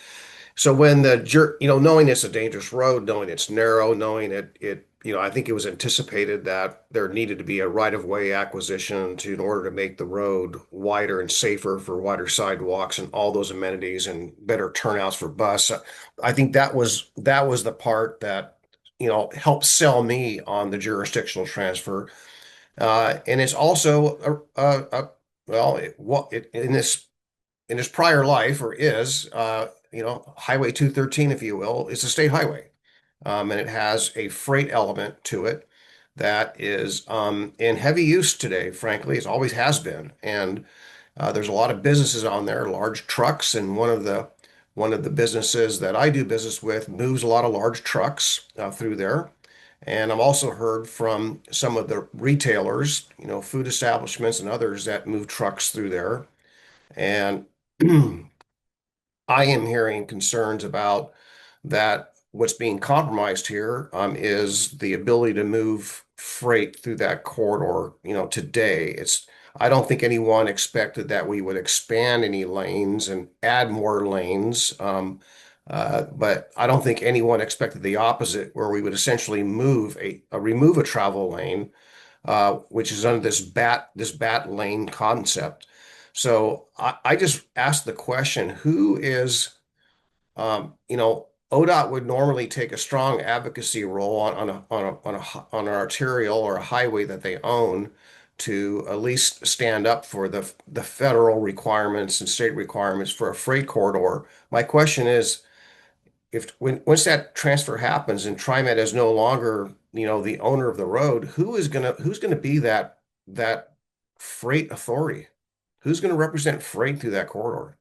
So when knowing it's a dangerous road, knowing it's narrow, knowing I think it was anticipated that there needed to be a right-of-way acquisition in order to make the road wider and safer for wider sidewalks and all those amenities and better turnouts for bus. I think that was the part that, helped sell me on the jurisdictional transfer. And it's also in his prior life, or is, Highway 213, if you will, is a state highway. And it has a freight element to it that is in heavy use today, frankly. It always has been. And there's a lot of businesses on there, large trucks, and one of the businesses that I do business with moves a lot of large trucks through there. And I've also heard from some of the retailers, food establishments and others that move trucks through there. And I am hearing concerns about that. What's being compromised here is the ability to move freight through that corridor. Today, I don't think anyone expected that we would expand any lanes and add more lanes. But I don't think anyone expected the opposite, where we would essentially remove a travel lane, which is under this bat lane concept. So I just asked the question, who is, ODOT would normally take a strong advocacy role on an arterial or a highway that they own to at least stand up for the federal requirements and state requirements for a freight corridor. My question is, once that transfer happens and TriMet is no longer, the owner of the road, who's gonna be that freight authority? Who's gonna represent freight through that corridor?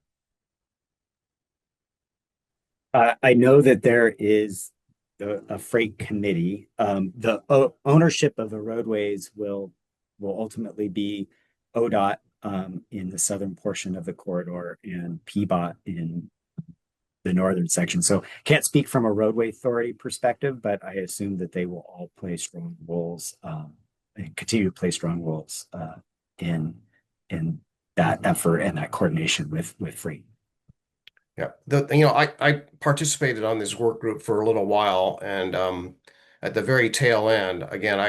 I know that there is a freight committee. The ownership of the roadways will ultimately be ODOT in the southern portion of the corridor and PBOT in the northern section. So can't speak from a roadway authority perspective, but I assume that they will all play strong roles and continue to play strong roles in that effort and that coordination with freight. Yeah. I participated on this work group for a little while, and at the very tail end, again,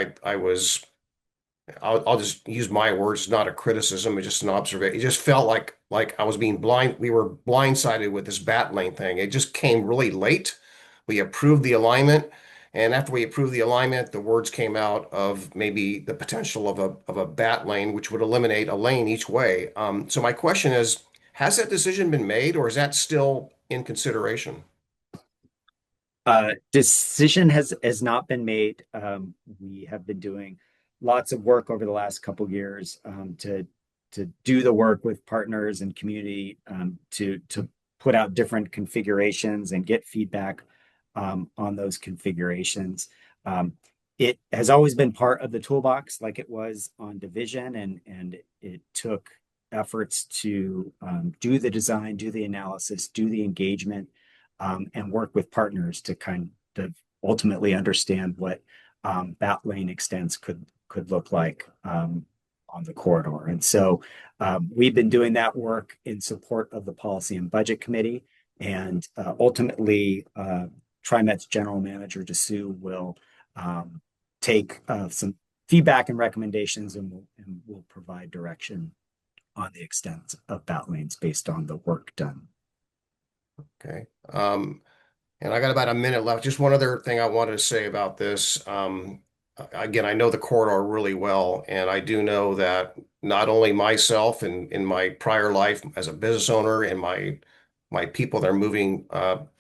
I'll just use my words, not a criticism, it's just an observation. It just felt like I was being we were blindsided with this bat lane thing. It just came really late. We approved the alignment, and after we approved the alignment, the words came out of maybe the potential of a bat lane, which would eliminate a lane each way. So my question is, has that decision been made, or is that still in consideration? Decision has not been made. We have been doing lots of work over the last couple of years to do the work with partners and community to put out different configurations and get feedback on those configurations. It has always been part of the toolbox, like it was on division, and it took efforts to do the design, do the analysis, do the engagement, and work with partners to kind of ultimately understand what that lane extents could look like on the corridor. And so we've been doing that work in support of the Policy and Budget Committee, and ultimately TriMet's General Manager DeSue will take some feedback and recommendations, and will provide direction on the extent of bat lanes based on the work done. Okay. And I got about a minute left. Just one other thing I wanted to say about this. Again, I know the corridor really well, and I do know that not only myself and in my prior life as a business owner and my people that are moving,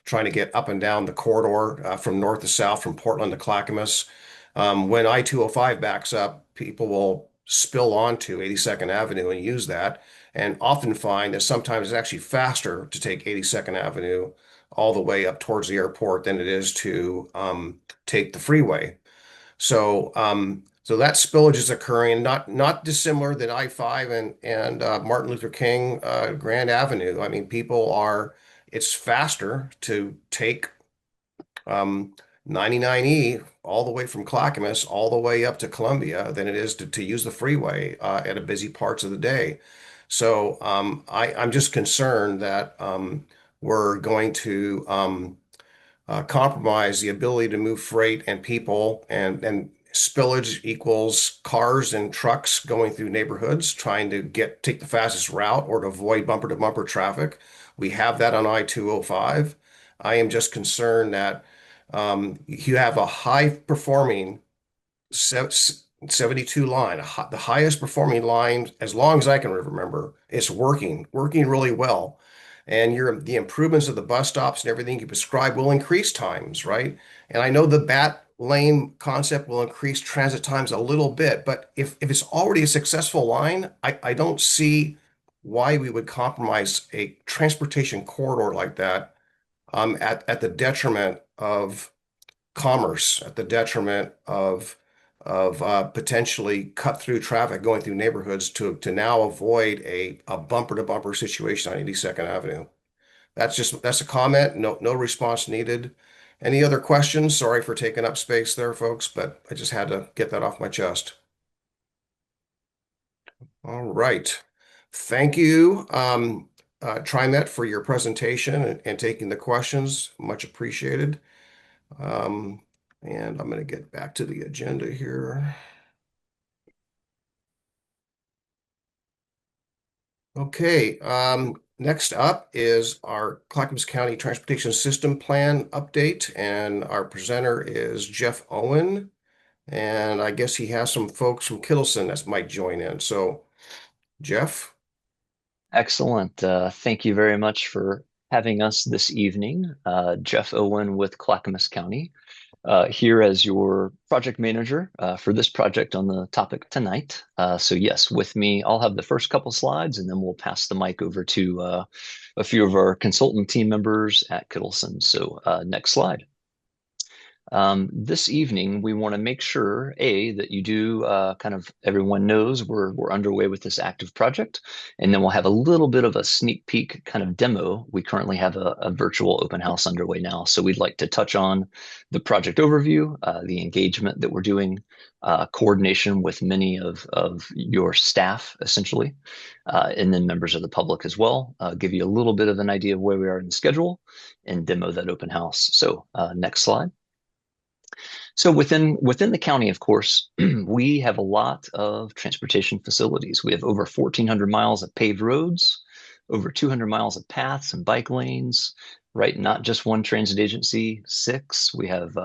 trying to get up and down the corridor from north to south, from Portland to Clackamas. When I-205 backs up, people will spill onto 82nd Avenue and use that, and often find that sometimes it's actually faster to take 82nd Avenue all the way up towards the airport than it is to take the freeway. So that spillage is occurring, not dissimilar than I-5 and Martin Luther King Grand Avenue. I mean, it's faster to take 99E all the way from Clackamas all the way up to Columbia than it is to use the freeway at a busy parts of the day. So I'm just concerned that we're going to compromise the ability to move freight and people, and spillage equals cars and trucks going through neighborhoods trying to take the fastest route or to avoid bumper to bumper traffic. We have that on I-205. I am just concerned that you have a high performing 72 line, the highest performing line as long as I can remember. It's working really well. And the improvements of the bus stops and everything you prescribe will increase times, right? And I know the bat lane concept will increase transit times a little bit, but if it's already a successful line, I don't see why we would compromise a transportation corridor like that at the detriment of commerce, at the detriment of potentially cut through traffic going through neighborhoods to now avoid a bumper to bumper situation on 82nd Avenue. That's a comment. No response needed. Any other questions? Sorry for taking up space there, folks, but I just had to get that off my chest. All right. Thank you, TriMet, for your presentation and taking the questions. Much appreciated. And I'm going to get back to the agenda here. Okay, next up is our Clackamas County Transportation System Plan update, and our presenter is Jeff Owen. And I guess he has some folks from Kittleson that might join in. So, Jeff? Excellent. Thank you very much for having us this evening. Jeff Owen with Clackamas County, here as your project manager for this project on the topic tonight. So yes, with me, I'll have the first couple slides and then we'll pass the mic over to a few of our consultant team members at Kittleson. So next slide. This evening, we want to make sure, that you do kind of everyone knows we're underway with this active project, and then we'll have a little bit of a sneak peek kind of demo. We currently have a virtual open house underway now, so we'd like to touch on the project overview, the engagement that we're doing, coordination with many of your staff, essentially, and then members of the public as well. Give you a little bit of an idea of where we are in the schedule, and demo that open house. So next slide. So within the county, of course, we have a lot of transportation facilities. We have over 1,400 miles of paved roads, over 200 miles of paths and bike lanes, right? Not just one transit agency, 6. We have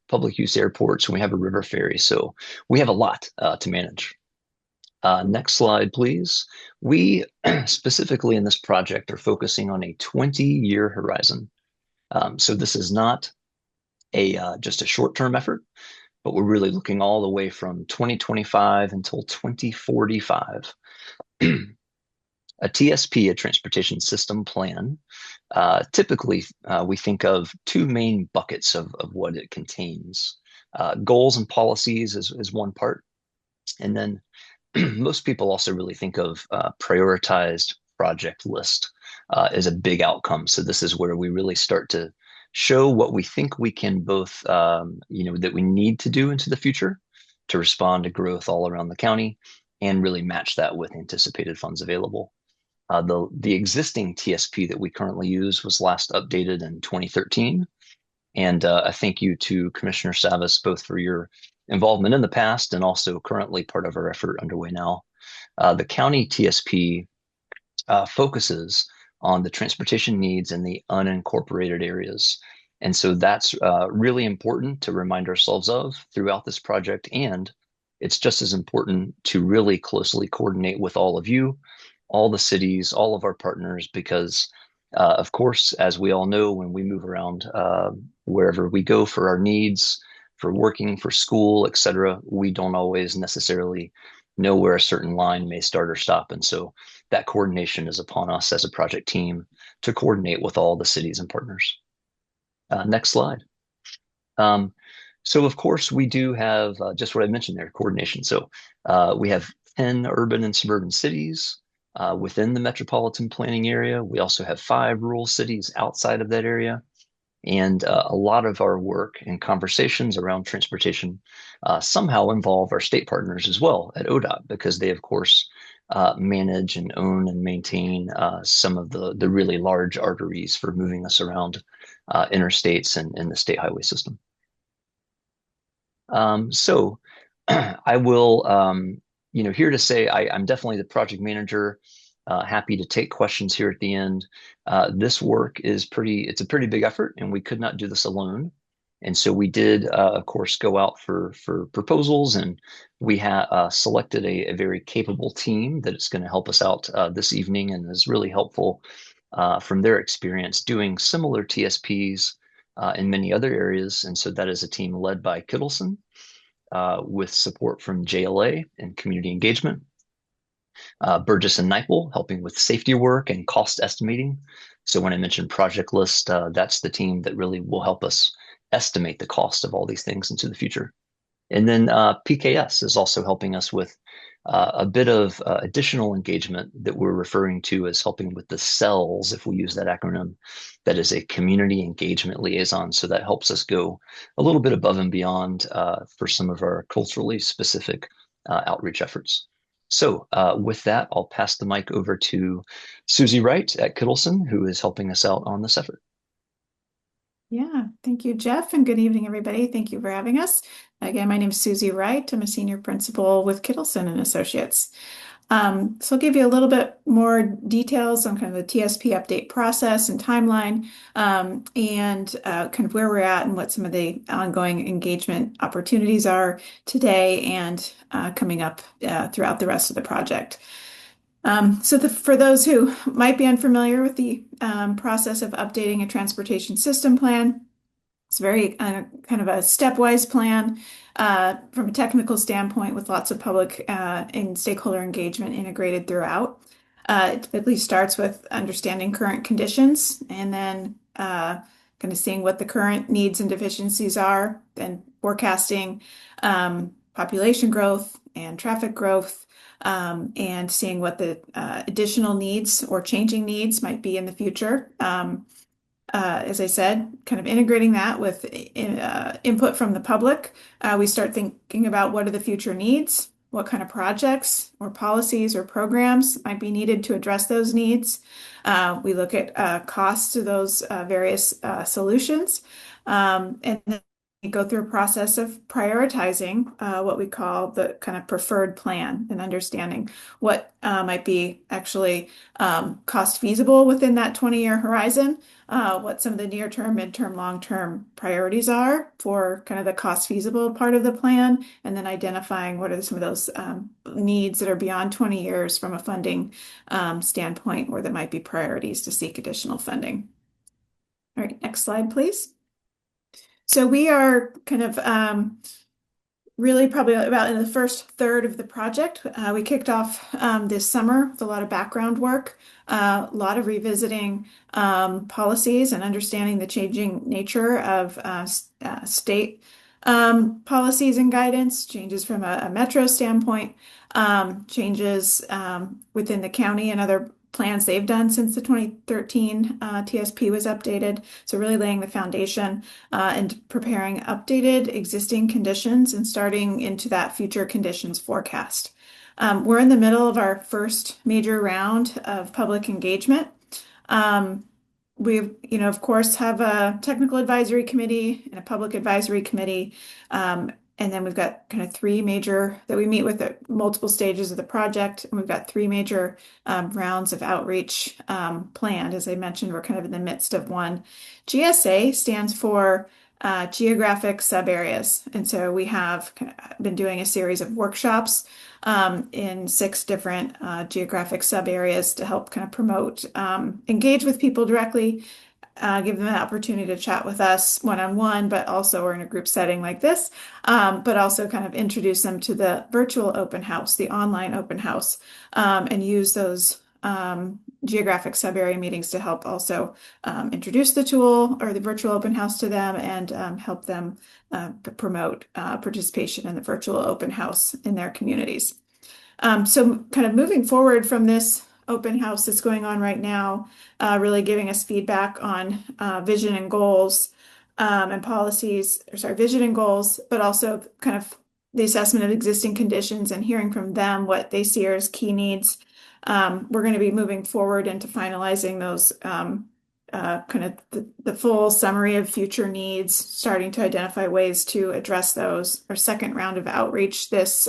public use airports, and we have a river ferry. So we have a lot to manage. Next slide, please. We specifically in this project are focusing on a 20-year horizon. So this is not just a short-term effort, but we're really looking all the way from 2025 until 2045. A TSP, a transportation system plan, typically we think of 2 main buckets of what it contains. Goals and policies is one part, and then most people also really think of prioritized project list as a big outcome. So this is where we really start to show what we think we can both, that we need to do into the future to respond to growth all around the county and really match that with anticipated funds available. The existing TSP that we currently use was last updated in 2013. And a thank you to Commissioner Savas, both for your involvement in the past and also currently part of our effort underway now. The county TSP focuses on the transportation needs in the unincorporated areas. And so that's really important to remind ourselves of throughout this project. And it's just as important to really closely coordinate with all of you, all the cities, all of our partners, because of course, as we all know, when we move around wherever we go for our needs, for working, for school, etc., we don't always necessarily know where a certain line may start or stop. And so that coordination is upon us as a project team to coordinate with all the cities and partners. Next slide. So of course we do have just what I mentioned there, coordination. So we have 10 urban and suburban cities within the metropolitan planning area. We also have 5 rural cities outside of that area. And a lot of our work and conversations around transportation somehow involve our state partners as well at ODOT, because they, of course, manage and own and maintain some of the really large arteries for moving us around interstates and the state highway system. So I will, here to say I'm definitely the project manager. Happy to take questions here at the end. This work is it's a pretty big effort, and we could not do this alone. And so we did, of course, go out for proposals, and we have selected a very capable team that is going to help us out this evening and is really helpful from their experience doing similar TSPs in many other areas. And so that is a team led by Kittleson with support from JLA and community engagement. Burgess and Nypel helping with safety work and cost estimating. So when I mentioned project list, that's the team that really will help us estimate the cost of all these things into the future. And then PKS is also helping us with a bit of additional engagement that we're referring to as helping with the CELLS, if we use that acronym. That is a community engagement liaison. So that helps us go a little bit above and beyond for some of our culturally specific outreach efforts. So with that, I'll pass the mic over to Susie Wright at Kittleson, who is helping us out on this effort. Yeah, thank you, Jeff, and good evening, everybody. Thank you for having us. Again, my name is Susie Wright. I'm a senior principal with Kittleson and Associates. So I'll give you a little bit more details on kind of the TSP update process and timeline, and kind of where we're at and what some of the ongoing engagement opportunities are today and coming up throughout the rest of the project. For those who might be unfamiliar with the process of updating a transportation system plan, it's very kind of a stepwise plan from a technical standpoint with lots of public and stakeholder engagement integrated throughout. It typically starts with understanding current conditions and then kind of seeing what the current needs and deficiencies are, then forecasting population growth and traffic growth, and seeing what the additional needs or changing needs might be in the future. As I said, kind of integrating that with input from the public, we start thinking about what are the future needs, what kind of projects or policies or programs might be needed to address those needs. We look at costs of those various solutions, and then we go through a process of prioritizing what we call the kind of preferred plan and understanding what might be actually cost feasible within that 20-year horizon, what some of the near-term, mid-term, long-term priorities are for kind of the cost feasible part of the plan, and then identifying what are some of those needs that are beyond 20 years from a funding standpoint, or that might be priorities to seek additional funding. All right, next slide, please. So we are kind of really probably about in the first third of the project. We kicked off this summer with a lot of background work, a lot of revisiting policies and understanding the changing nature of state policies and guidance, changes from a metro standpoint, changes within the county and other plans they've done since the 2013 TSP was updated. So really laying the foundation and preparing updated existing conditions and starting into that future conditions forecast. We're in the middle of our first major round of public engagement. We, of course, have a technical advisory committee and a public advisory committee. And then we've got kind of three major that we meet with at multiple stages of the project. And we've got three major rounds of outreach planned. As I mentioned, we're kind of in the midst of one. GSA stands for geographic subareas. And so we have been doing a series of workshops in 6 different geographic subareas to help kind of promote, engage with people directly, give them an opportunity to chat with us one-on-one, but also we're in a group setting like this, but also kind of introduce them to the virtual open house, the online open house, and use those geographic subarea meetings to help also introduce the tool or the virtual open house to them and help them promote participation in the virtual open house in their communities. So kind of moving forward from this open house that's going on right now, really giving us feedback on vision and goals and policies, or sorry, vision and goals, but also kind of the assessment of existing conditions and hearing from them what they see as key needs. We're going to be moving forward into finalizing those kind of the full summary of future needs, starting to identify ways to address those. Our second round of outreach this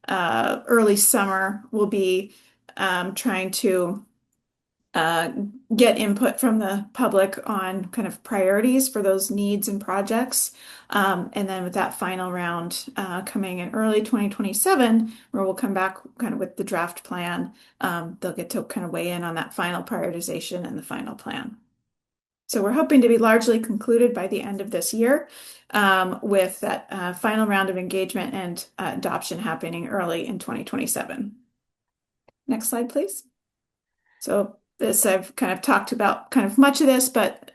early summer will be trying to get input from the public on kind of priorities for those needs and projects. And then with that final round coming in early 2027, where we'll come back kind of with the draft plan, they'll get to kind of weigh in on that final prioritization and the final plan. So we're hoping to be largely concluded by the end of this year with that final round of engagement and adoption happening early in 2027. Next slide, please. So this, I've kind of talked about kind of much of this, but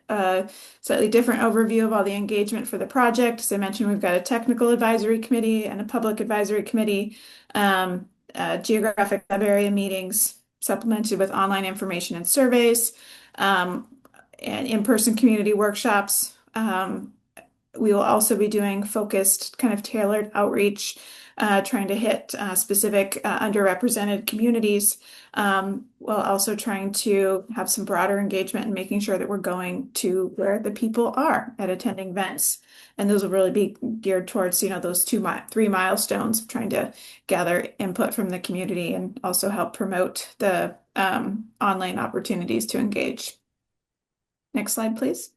slightly different overview of all the engagement for the project. As I mentioned, we've got a technical advisory committee and a public advisory committee, geographic sub-area meetings supplemented with online information and surveys, and in-person community workshops. We will also be doing focused, kind of tailored outreach, trying to hit specific underrepresented communities, while also trying to have some broader engagement and making sure that we're going to where the people are at attending events. And those will really be geared towards, those three milestones of trying to gather input from the community and also help promote the online opportunities to engage. Next slide, please.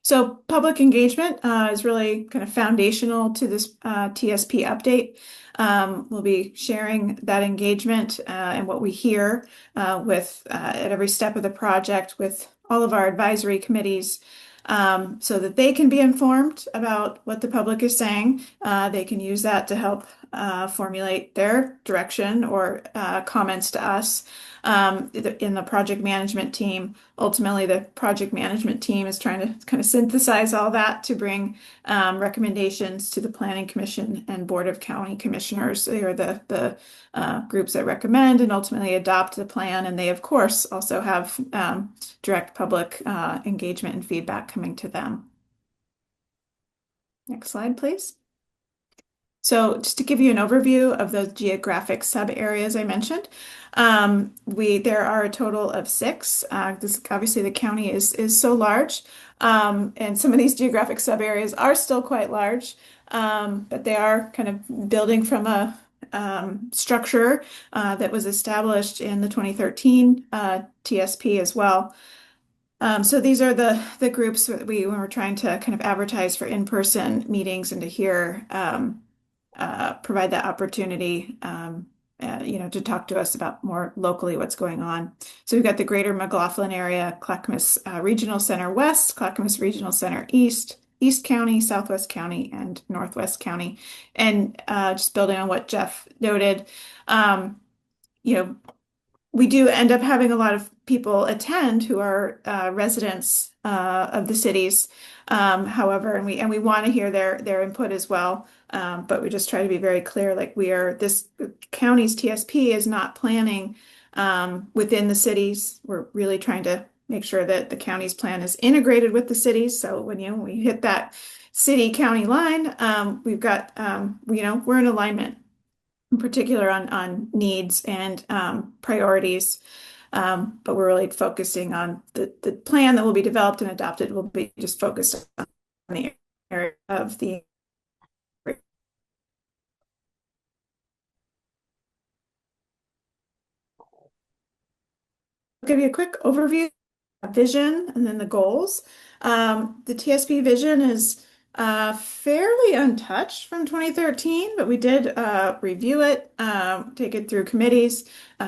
So public engagement is really kind of foundational to this TSP update. We'll be sharing that engagement and what we hear at every step of the project with all of our advisory committees, so that they can be informed about what the public is saying. They can use that to help formulate their direction or comments to us in the project management team. Ultimately, the project management team is trying to kind of synthesize all that to bring recommendations to the Planning Commission and Board of County Commissioners. They are the groups that recommend and ultimately adopt the plan. And they, of course, also have direct public engagement and feedback coming to them. Next slide, please. So just to give you an overview of those geographic sub areas I mentioned, there are a total of 6. Obviously the county is so large, and some of these geographic sub areas are still quite large, but they are kind of building from a structure that was established in the 2013 TSP as well. So these are the groups that when we're trying to kind of advertise for in-person meetings and to hear provide that opportunity, to talk to us about more locally what's going on. So we've got the Greater McLaughlin area, Clackamas Regional Center West, Clackamas Regional Center East, East County, Southwest County, and Northwest County. And just building on what Jeff noted, we do end up having a lot of people attend who are residents of the cities. However, and we want to hear their input as well. But we just try to be very clear, like this county's TSP is not planning within the cities. We're really trying to make sure that the county's plan is integrated with the cities. So when we hit that city-county line, we've got, we're in alignment, in particular on needs and priorities. But we're really focusing on the plan that will be developed and adopted will be just focused on the area of the I'll give you a quick overview of vision and then the goals. The TSP vision is fairly untouched from 2013, but we did review it, take it through committees,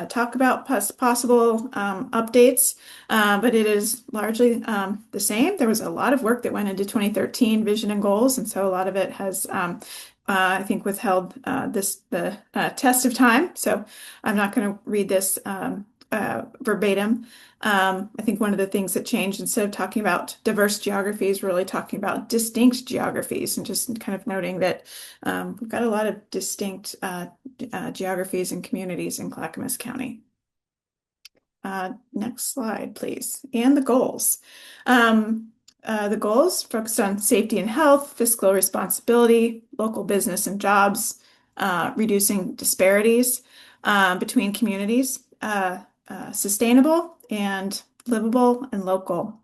talk about possible updates, but it is largely the same. There was a lot of work that went into 2013 vision and goals, and so a lot of it has I think withheld the test of time. So I'm not going to read this verbatim. I think one of the things that changed, instead of talking about diverse geographies, we're really talking about distinct geographies, and just kind of noting that we've got a lot of distinct geographies and communities in Clackamas County. Next slide, please. And the goals. The goals focused on safety and health, fiscal responsibility, local business and jobs, reducing disparities between communities, sustainable and livable and local.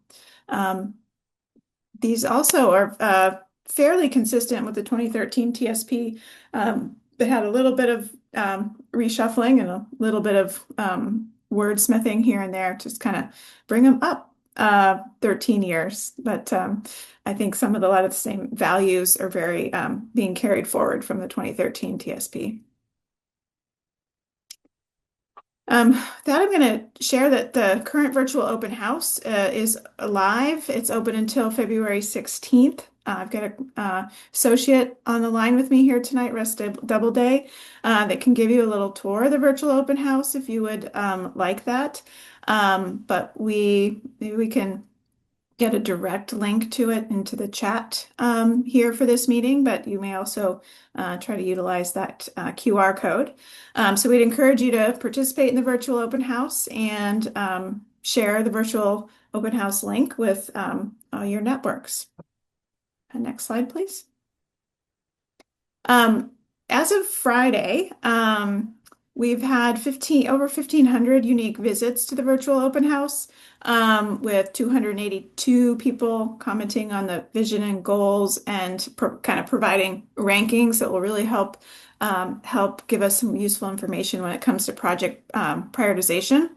These also are fairly consistent with the 2013 TSP. That had a little bit of reshuffling and a little bit of wordsmithing here and there, just kind of bring them up 13 years. But I think a lot of the same values are very being carried forward from the 2013 TSP. That I'm going to share that the current virtual open house is live. It's open until February 16th. I've got an associate on the line with me here tonight, Russ Doubleday, that can give you a little tour of the virtual open house if you would like that. But maybe we can get a direct link to it into the chat here for this meeting, but you may also try to utilize that QR code. So we'd encourage you to participate in the virtual open house and share the virtual open house link with all your networks. Next slide, please. As of Friday, we've had over 1,500 unique visits to the virtual open house, with 282 people commenting on the vision and goals and kind of providing rankings that will really help give us some useful information when it comes to project prioritization.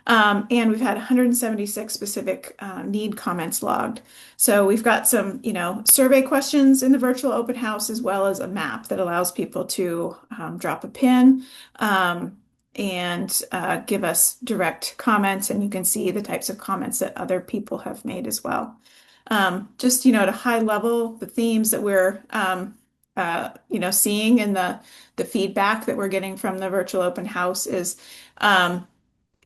And we've had 176 specific need comments logged. So we've got some, survey questions in the virtual open house, as well as a map that allows people to drop a pin and give us direct comments. And you can see the types of comments that other people have made as well. Just, at a high level, the themes that we're seeing in the feedback that we're getting from the virtual open house is,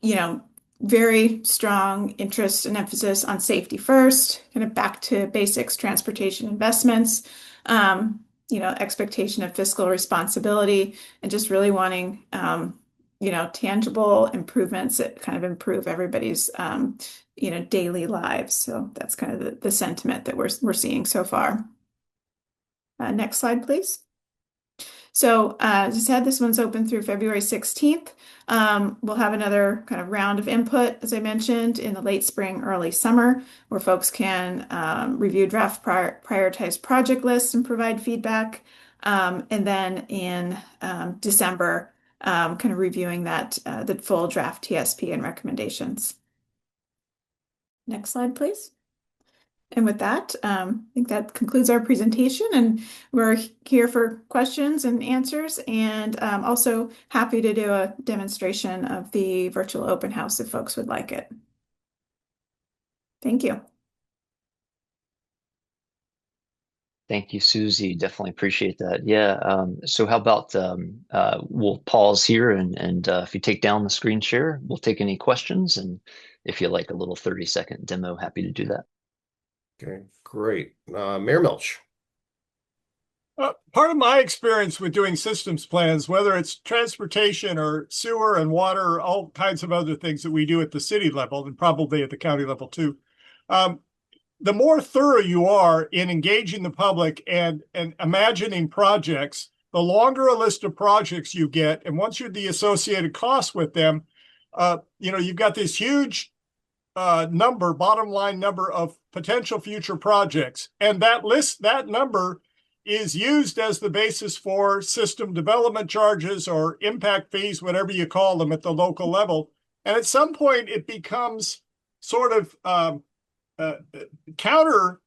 you know, very strong interest and emphasis on safety first, kind of back to basics, transportation investments, expectation of fiscal responsibility, and just really wanting, tangible improvements that kind of improve everybody's, daily lives. So that's kind of the sentiment that we're seeing so far. Next slide, please. So as I said, this one's open through February 16th. We'll have another kind of round of input, as I mentioned, in the late spring, early summer, where folks can review draft prioritized project lists and provide feedback. And then in December, kind of reviewing the full draft TSP and recommendations. Next slide, please. And with that, I think that concludes our presentation, and we're here for questions and answers, and also happy to do a demonstration of the virtual open house if folks would like it. Thank you. Thank you, Susie. Definitely appreciate that. Yeah. So how about we'll pause here and if you take down the screen share, we'll take any questions. And if you like a little 30-second demo, happy to do that. Okay, great. Mayor Milch. Part of my experience with doing systems plans, whether it's transportation or sewer and water, or all kinds of other things that we do at the city level and probably at the county level too, the more thorough you are in engaging the public and imagining projects, the longer a list of projects you get. And once you're the associated costs with them, you've got this huge bottom line number of potential future projects. And that number is used as the basis for system development charges or impact fees, whatever you call them at the local level. And at some point, it becomes sort of counter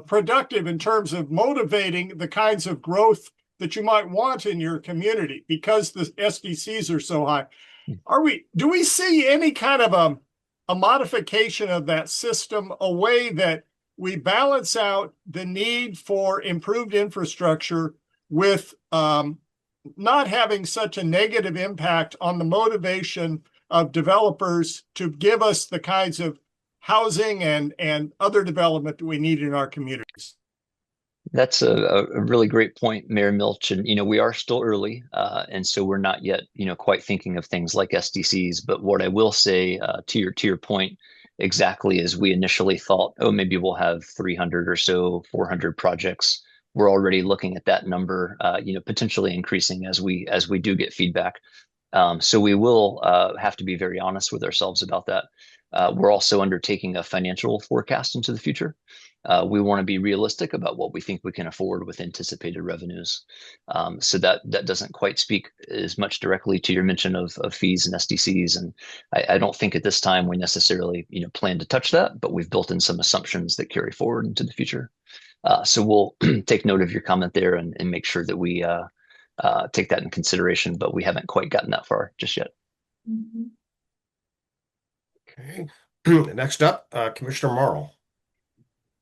productive in terms of motivating the kinds of growth that you might want in your community because the SDCs are so high. Do we see any kind of a modification of that system, a way that we balance out the need for improved infrastructure with not having such a negative impact on the motivation of developers to give us the kinds of housing and other development that we need in our communities? That's a really great point, Mayor Milch. And, we are still early. And so we're not yet, quite thinking of things like SDCs. But what I will say to your point, exactly as we initially thought, oh, maybe we'll have 300 or so, 400 projects. We're already looking at that number, potentially increasing as we do get feedback. So we will have to be very honest with ourselves about that. We're also undertaking a financial forecast into the future. We want to be realistic about what we think we can afford with anticipated revenues. So that doesn't quite speak as much directly to your mention of fees and SDCs. And I don't think at this time we necessarily plan to touch that, but we've built in some assumptions that carry forward into the future. So we'll take note of your comment there and make sure that we take that in consideration, but we haven't quite gotten that far just yet. Mm-hmm. Okay. Next up, Commissioner Marl.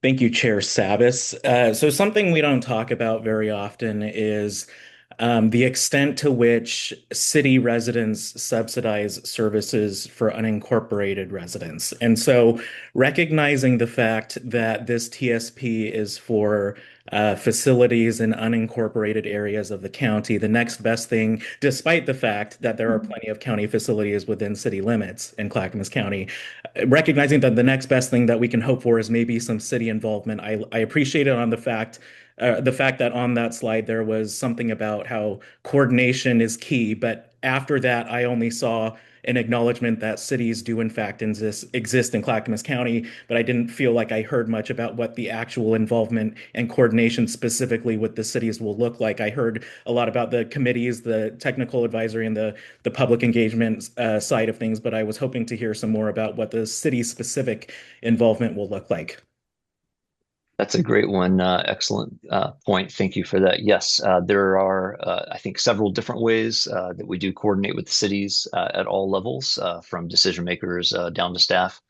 Thank you, Chair Sabbas. So something we don't talk about very often is the extent to which city residents subsidize services for unincorporated residents. And so, recognizing the fact that this TSP is for facilities in unincorporated areas of the county, the next best thing, despite the fact that there are plenty of county facilities within city limits in Clackamas County, recognizing that the next best thing that we can hope for is maybe some city involvement. I appreciate it on the fact that on that slide there was something about how coordination is key, but after that I only saw an acknowledgement that cities do in fact exist in Clackamas County, but I didn't feel like I heard much about what the actual involvement and coordination specifically with the cities will look like. I heard a lot about the committees, the technical advisory, and the public engagement side of things, but I was hoping to hear some more about what the city specific involvement will look like. That's a great one. Excellent point. Thank you for that. Yes, there are, I think, several different ways that we do coordinate with the cities at all levels, from decision makers down to staff.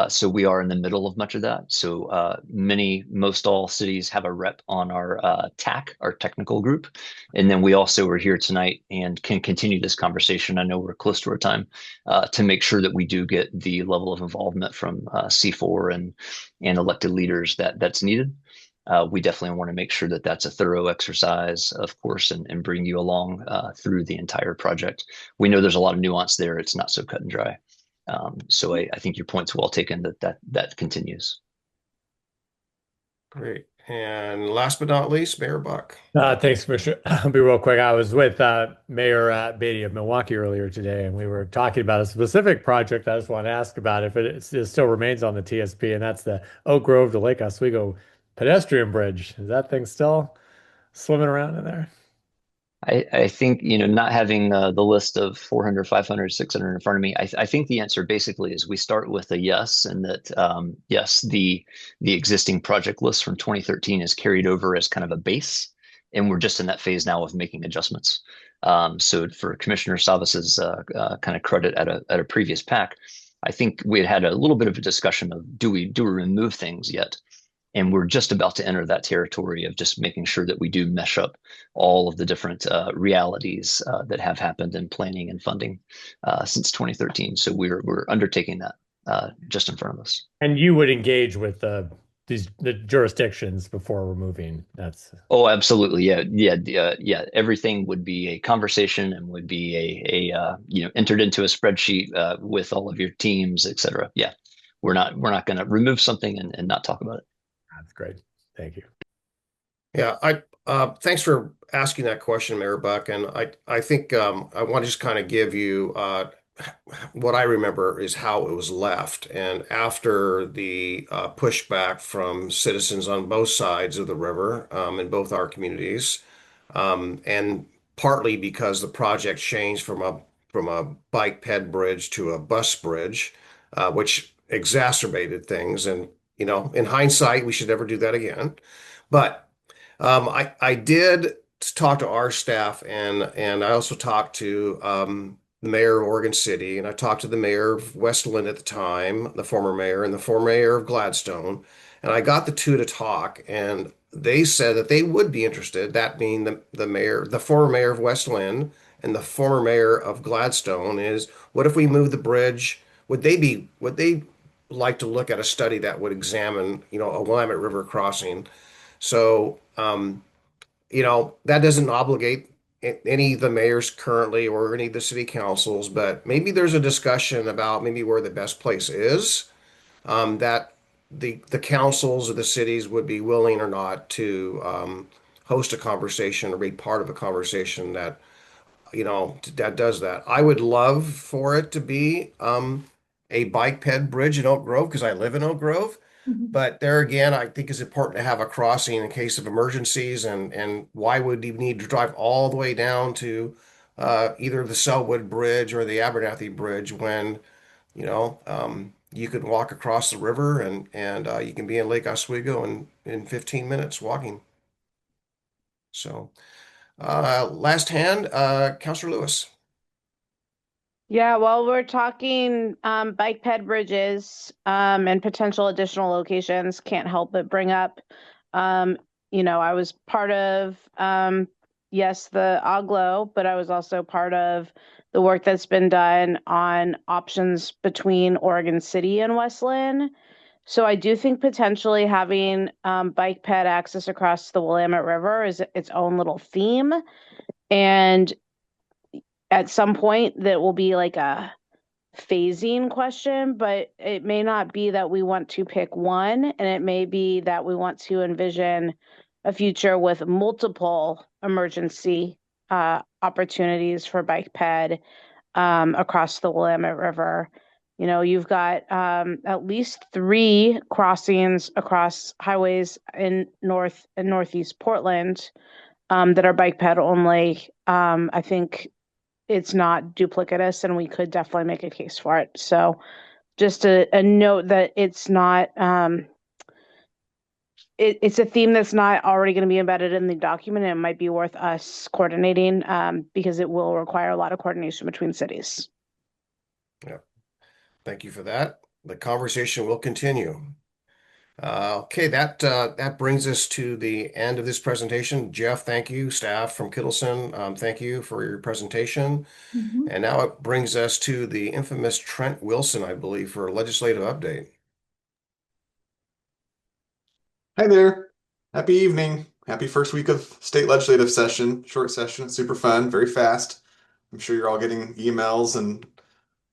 So we are in the middle of much of that. So most all cities have a rep on our TAC, our technical group. And then we also are here tonight and can continue this conversation. I know we're close to our time to make sure that we do get the level of involvement from C4 and elected leaders that's needed. We definitely want to make sure that that's a thorough exercise, of course, and bring you along through the entire project. We know there's a lot of nuance there. It's not so cut and dry. So I think your point's well taken that continues. Great. And last but not least, Mayor Buck. Thanks, Commissioner. I'll be real quick. I was with Mayor Beatty of Milwaukee earlier today, and we were talking about a specific project. I just want to ask about if it still remains on the TSP, and that's the Oak Grove to Lake Oswego pedestrian bridge. Is that thing still swimming around in there? I think, not having the list of 400, 500, 600 in front of me, I think the answer basically is we start with a yes, and that, yes, the existing project list from 2013 is carried over as kind of a base, and we're just in that phase now of making adjustments. So for Commissioner Savas's kind of credit at a previous pack, I think we had a little bit of a discussion of do we remove things yet? And we're just about to enter that territory of just making sure that we do mesh up all of the different realities that have happened in planning and funding since 2013. So we're undertaking that just in front of us. And you would engage with the jurisdictions before removing. Oh, absolutely, yeah. Everything would be a conversation and would be a entered into a spreadsheet with all of your teams, et cetera. Yeah, we're not going to remove something and not talk about it. That's great. Thank you. Yeah, thanks for asking that question, Mayor Buck. And I think I want to just kind of give you what I remember is how it was left. And after the pushback from citizens on both sides of the river in both our communities, and partly because the project changed from a bike ped bridge to a bus bridge, which exacerbated things. And in hindsight, we should never do that again. But I did talk to our staff, and I also talked to the mayor of Oregon City, and I talked to the mayor of West Linn at the time, the former mayor, and the former mayor of Gladstone, and I got the two to talk, and they said that they would be interested. That being the former mayor of West Linn, and the former mayor of Gladstone. Is what if we move the bridge? Would they like to look at a study that would examine, a Willamette River crossing? So, that doesn't obligate any of the mayors currently or any of the city councils, but maybe there's a discussion about maybe where the best place is, that the councils of the cities would be willing or not to host a conversation or be part of a conversation that does that. I would love for it to be a bike ped bridge in Oak Grove because I live in Oak Grove. But there again, I think it's important to have a crossing in case of emergencies. And why would you need to drive all the way down to either the Selwood Bridge or the Abernathy Bridge when you could walk across the river and you can be in Lake Oswego in 15 minutes walking. So. Last hand, Councilor Lewis. Yeah, well, we're talking bike ped bridges and potential additional locations. Can't help but bring up, I was part of yes, the Aglo, but I was also part of the work that's been done on options between Oregon City and Westland. So I do think potentially having bike ped access across the Willamette River is its own little theme. And at some point that will be like a phasing question, but it may not be that we want to pick one, and it may be that we want to envision a future with multiple emergency opportunities for bike ped across the Willamette River. You know, you've got at least 3 crossings across highways in North and Northeast Portland that are bike ped only. I think it's not duplicitous, and we could definitely make a case for it. So just a note that it's not it's a theme that's not already going to be embedded in the document, and it might be worth us coordinating because it will require a lot of coordination between cities. Yeah. Thank you for that. The conversation will continue. Okay, that brings us to the end of this presentation. Jeff, thank you. Staff from Kittleson, thank you for your presentation. And now it brings us to the infamous Trent Wilson, I believe, for a legislative update. Hi there. Happy evening. Happy first week of state legislative session. Short session, super fun, very fast. I'm sure you're all getting emails and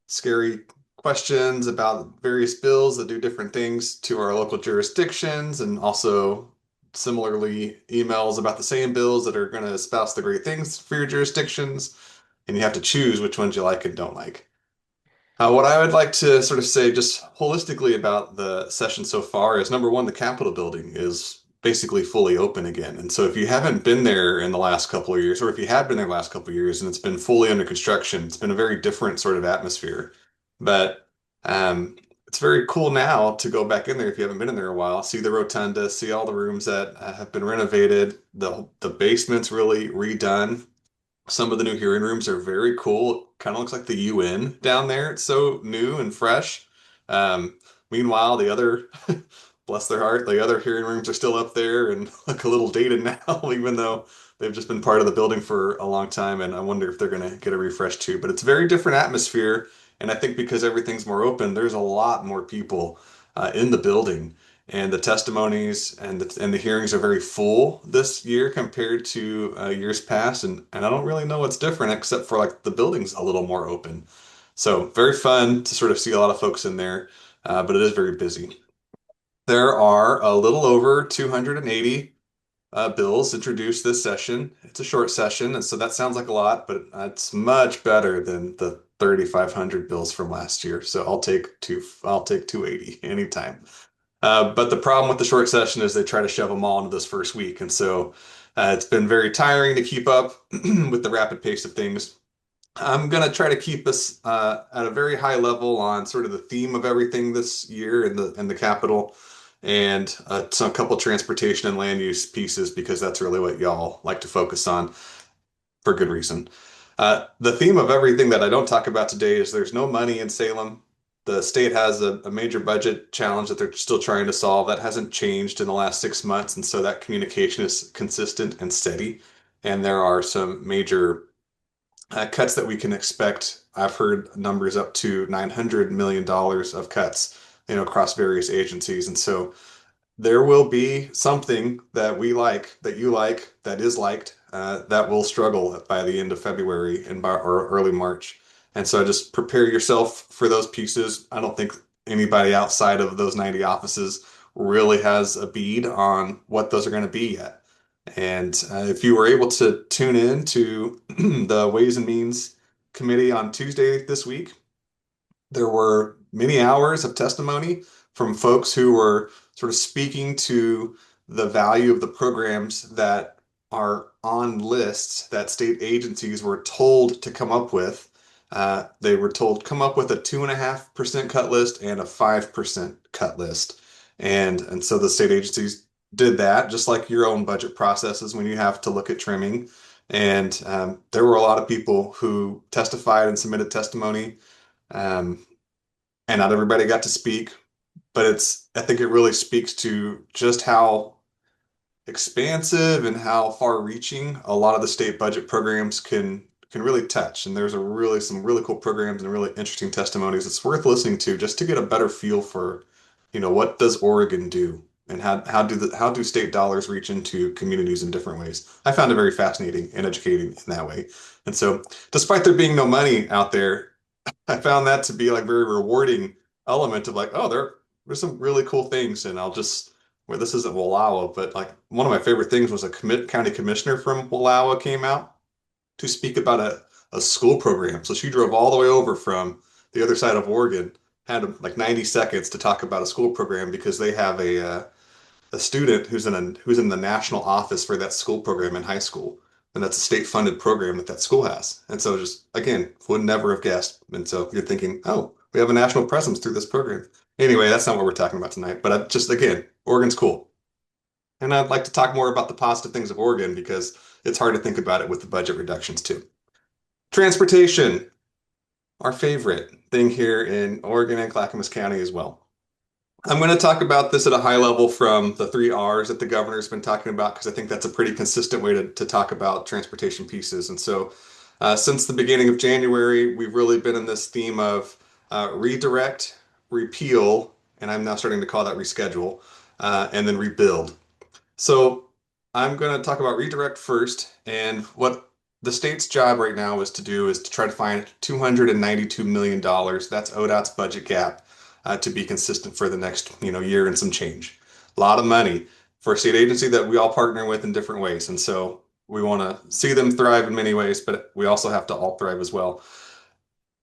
scary questions about various bills that do different things to our local jurisdictions, and also similarly emails about the same bills that are going to espouse the great things for your jurisdictions, and you have to choose which ones you like and don't like. What I would like to sort of say just holistically about the session so far is number one, the Capitol building is basically fully open again. And so if you haven't been there in the last couple of years, or if you had been there the last couple of years and it's been fully under construction, it's been a very different sort of atmosphere. But it's very cool now to go back in there if you haven't been in there a while, see the rotunda, see all the rooms that have been renovated. The basement's really redone. Some of the new hearing rooms are very cool. Kind of looks like the UN down there. It's so new and fresh. Meanwhile, the other, bless their heart, the other hearing rooms are still up there and look a little dated now, even though they've just been part of the building for a long time. And I wonder if they're going to get a refresh too. But it's a very different atmosphere. And I think because everything's more open, there's a lot more people in the building, and the testimonies and the hearings are very full this year compared to years past, and I don't really know what's different except for like the building's a little more open. So very fun to sort of see a lot of folks in there, but it is very busy. There are a little over 280 bills introduced this session. It's a short session, and so that sounds like a lot, but it's much better than the 3,500 bills from last year. So I'll take 280 anytime. But the problem with the short session is they try to shove them all into this first week. And so it's been very tiring to keep up with the rapid pace of things. I'm going to try to keep us at a very high level on sort of the theme of everything this year in the Capitol, and some couple transportation and land use pieces, because that's really what y'all like to focus on for good reason. The theme of everything that I don't talk about today is there's no money in Salem. The state has a major budget challenge that they're still trying to solve. That hasn't changed in the last 6 months, and so that communication is consistent and steady. And there are some major cuts that we can expect. I've heard numbers up to $900 million of cuts, across various agencies. And so there will be something that we like, that you like, that is liked, that will struggle by the end of February or early March. And so just prepare yourself for those pieces. I don't think anybody outside of those 90 offices really has a bead on what those are going to be yet. And if you were able to tune in to the Ways and Means Committee on Tuesday this week, there were many hours of testimony from folks who were sort of speaking to the value of the programs that are on lists that state agencies were told to come up with. They were told come up with a 2.5% cut list and a 5% cut list. And so the state agencies did that, just like your own budget processes when you have to look at trimming. And there were a lot of people who testified and submitted testimony. And not everybody got to speak, but I think it really speaks to just how expansive and how far-reaching a lot of the state budget programs can really touch. And there's some really cool programs and really interesting testimonies. It's worth listening to just to get a better feel for, what does Oregon do and how do state dollars reach into communities in different ways. I found it very fascinating and educating in that way. And so, despite there being no money out there, I found that to be like very rewarding element of like, oh, there's some really cool things, and where this isn't Wallowa, but like one of my favorite things was a county commissioner from Wallowa came out to speak about a school program. So she drove all the way over from the other side of Oregon, had like 90 seconds to talk about a school program because they have a student who's in the national office for that school program in high school. And that's a state funded program that school has. And so just again, would never have guessed. And so you're thinking, oh, we have a national presence through this program. Anyway, that's not what we're talking about tonight. But just again, Oregon's cool. And I'd like to talk more about the positive things of Oregon because it's hard to think about it with the budget reductions too. Transportation, our favorite thing here in Oregon and Clackamas County as well. I'm going to talk about this at a high level from the 3 R's that the governor's been talking about because I think that's a pretty consistent way to talk about transportation pieces. And so, since the beginning of January, we've really been in this theme of redirect, repeal, and I'm now starting to call that reschedule, and then rebuild. So I'm going to talk about redirect first, and what the state's job right now is to try to find $292 million. That's ODOT's budget gap to be consistent for the next year and some change. A lot of money for a state agency that we all partner with in different ways, and so we want to see them thrive in many ways, but we also have to all thrive as well.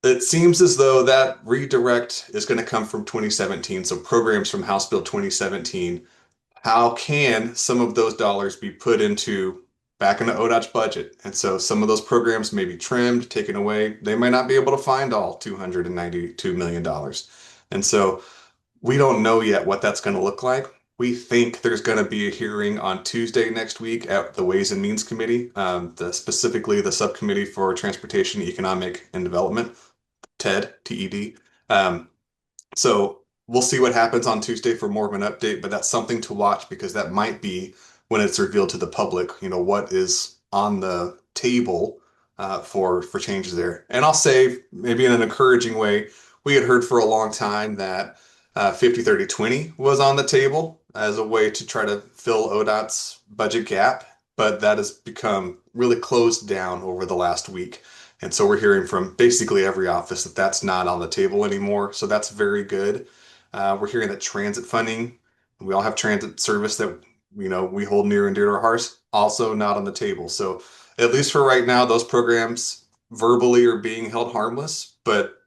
It seems as though that redirect is going to come from 2017, so programs from House Bill 2017. How can some of those dollars be put back into ODOT's budget? And so some of those programs may be trimmed, taken away. They might not be able to find all $292 million. And so we don't know yet what that's going to look like. We think there's going to be a hearing on Tuesday next week at the Ways and Means Committee, specifically the Subcommittee for Transportation, Economic, and Development, TED. So we'll see what happens on Tuesday for more of an update, but that's something to watch because that might be when it's revealed to the public, what is on the table for changes there. And I'll say, maybe in an encouraging way, we had heard for a long time that 50-30-20 was on the table as a way to try to fill ODOT's budget gap, but that has become really closed down over the last week. And so we're hearing from basically every office that that's not on the table anymore. So that's very good. We're hearing that transit funding, we all have transit service that we hold near and dear to our hearts, also not on the table. So at least for right now, those programs verbally are being held harmless, but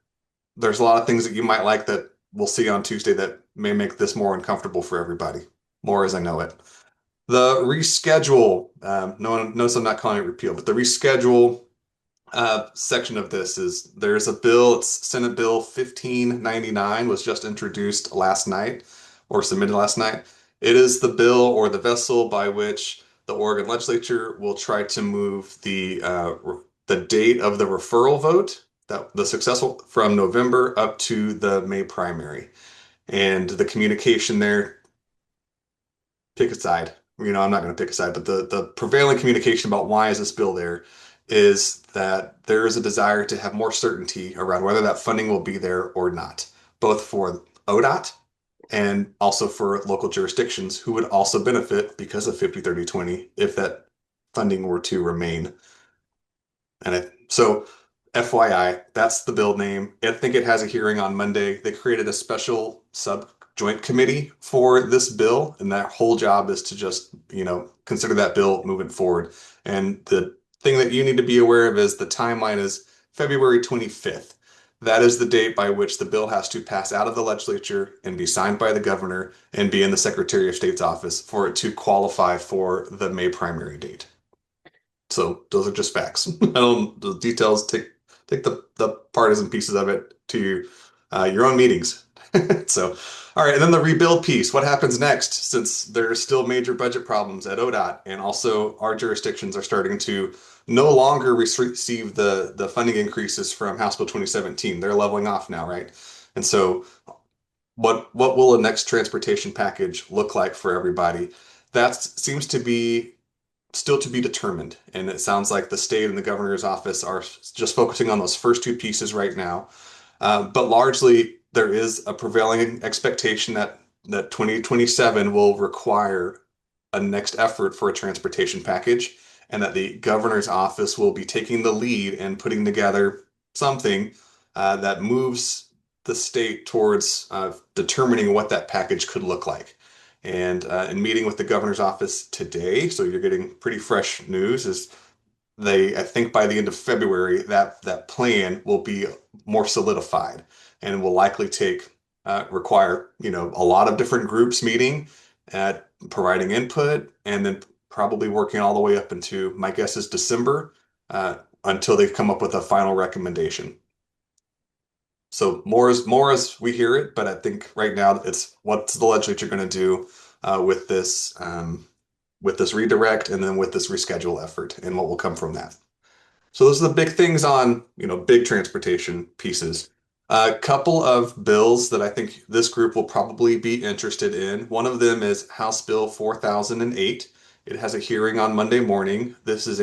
there's a lot of things that you might like that we'll see on Tuesday that may make this more uncomfortable for everybody, more as I know it. The reschedule, no one knows I'm not calling it repeal, but the reschedule section of this is there's a bill, it's Senate Bill 1599 was just introduced last night or submitted last night. It is the bill or the vessel by which the Oregon legislature will try to move the date of the referral vote, that the successful from November up to the May primary. And the communication there, pick a side. I'm not going to pick a side, but the prevailing communication about why is this bill there is that there is a desire to have more certainty around whether that funding will be there or not, both for ODOT and also for local jurisdictions who would also benefit because of 50-30-20 if that funding were to remain. So FYI, that's the bill name. I think it has a hearing on Monday. They created a special joint committee for this bill, and that whole job is to just, consider that bill moving forward. And the thing that you need to be aware of is the timeline is February 25th. That is the date by which the bill has to pass out of the legislature and be signed by the governor and be in the Secretary of State's office for it to qualify for the May primary date. So those are just facts. The details, take the partisan pieces of it to your own meetings. So, all right, and then the rebuild piece. What happens next? Since there are still major budget problems at ODOT, and also our jurisdictions are starting to no longer receive the funding increases from House Bill 2017. They're leveling off now, right? And so, what will a next transportation package look like for everybody? that seems to be still to be determined. And it sounds like the state and the governor's office are just focusing on those first two pieces right now. But largely, there is a prevailing expectation that 2027 will require a next effort for a transportation package, and that the governor's office will be taking the lead and putting together something that moves the state towards determining what that package could look like. And in meeting with the governor's office today, so you're getting pretty fresh news, is I think by the end of February, that plan will be more solidified and will likely require, a lot of different groups meeting, providing input, and then probably working all the way up into, my guess is December, until they've come up with a final recommendation. So more as we hear it, but I think right now it's what's the legislature going to do with this redirect and then with this reschedule effort and what will come from that. So those are the big things on, big transportation pieces. A couple of bills that I think this group will probably be interested in. One of them is House Bill 4008. It has a hearing on Monday morning. This is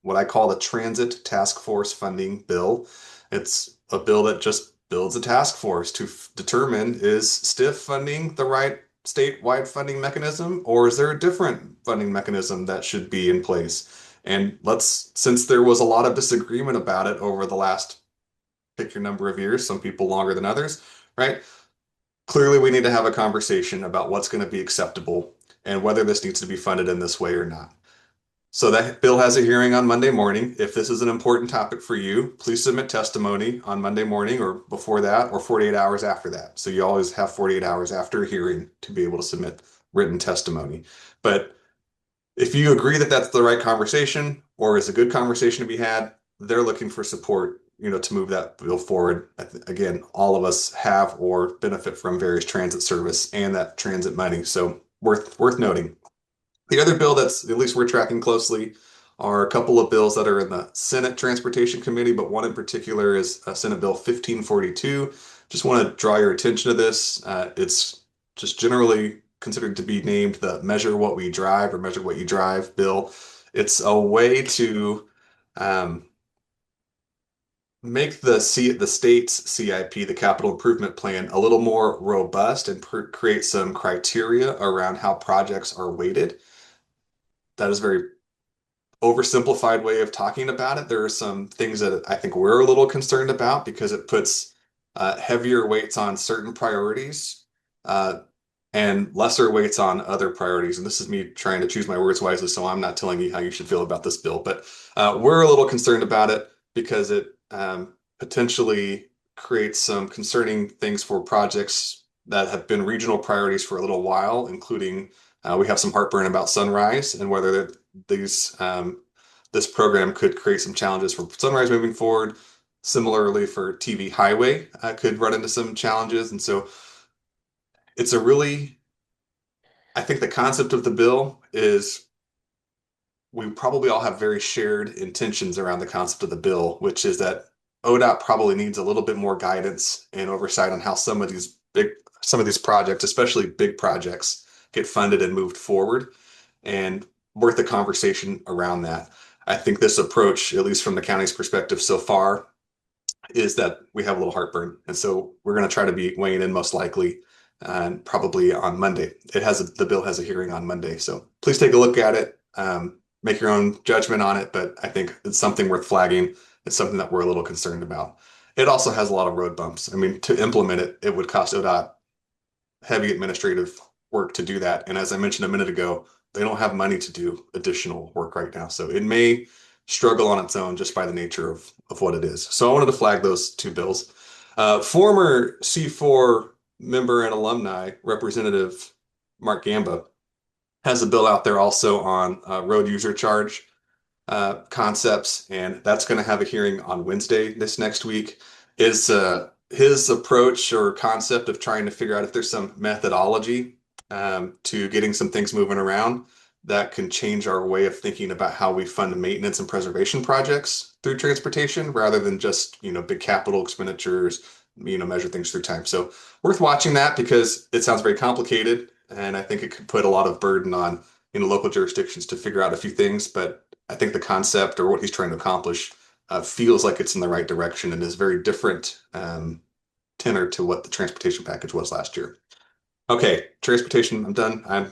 what I call the Transit Task Force funding bill. It's a bill that just builds a task force to determine, is STIF funding the right statewide funding mechanism, or is there a different funding mechanism that should be in place? And since there was a lot of disagreement about it over the last, pick your number of years, some people longer than others, right? Clearly, we need to have a conversation about what's going to be acceptable and whether this needs to be funded in this way or not. So that bill has a hearing on Monday morning. If this is an important topic for you, please submit testimony on Monday morning or before that or 48 hours after that. So you always have 48 hours after a hearing to be able to submit written testimony. But if you agree that that's the right conversation or is a good conversation to be had, they're looking for support, to move that bill forward. Again, all of us have or benefit from various transit service and that transit money. So worth noting. The other bill that's at least we're tracking closely are a couple of bills that are in the Senate Transportation Committee, but one in particular is Senate Bill 1542. Just want to draw your attention to this. It's just generally considered to be named the Measure What We Drive or Measure What You Drive bill. It's a way to make the state's CIP, the Capital Improvement Plan, a little more robust and create some criteria around how projects are weighted. That is a very oversimplified way of talking about it. There are some things that I think we're a little concerned about because it puts heavier weights on certain priorities and lesser weights on other priorities. And this is me trying to choose my words wisely, so I'm not telling you how you should feel about this bill. But we're a little concerned about it because it potentially creates some concerning things for projects that have been regional priorities for a little while, including we have some heartburn about Sunrise and whether this program could create some challenges for Sunrise moving forward. Similarly, for TV Highway, could run into some challenges. And so I think the concept of the bill is we probably all have very shared intentions around the concept of the bill, which is that ODOT probably needs a little bit more guidance and oversight on how some of these projects, especially big projects, get funded and moved forward, and worth a conversation around that. I think this approach, at least from the county's perspective so far, is that we have a little heartburn. And so we're going to try to be weighing in most likely and probably on Monday. The bill has a hearing on Monday. So please take a look at it, make your own judgment on it. But I think it's something worth flagging. It's something that we're a little concerned about. It also has a lot of road bumps. I mean, to implement it, it would cost ODOT heavy administrative work to do that. And as I mentioned a minute ago, they don't have money to do additional work right now. So it may struggle on its own just by the nature of what it is. So I wanted to flag those two bills. Former C4 member and alumni, Representative Mark Gamba, has a bill out there also on road user charge concepts, and that's going to have a hearing on Wednesday this next week. Is his approach or concept of trying to figure out if there's some methodology to getting some things moving around that can change our way of thinking about how we fund maintenance and preservation projects through transportation rather than just, big capital expenditures, measure things through time. So worth watching that because it sounds very complicated. And I think it could put a lot of burden on local jurisdictions to figure out a few things, but I think the concept or what he's trying to accomplish feels like it's in the right direction and is very different tenor to what the transportation package was last year. Okay, transportation, I'm done. I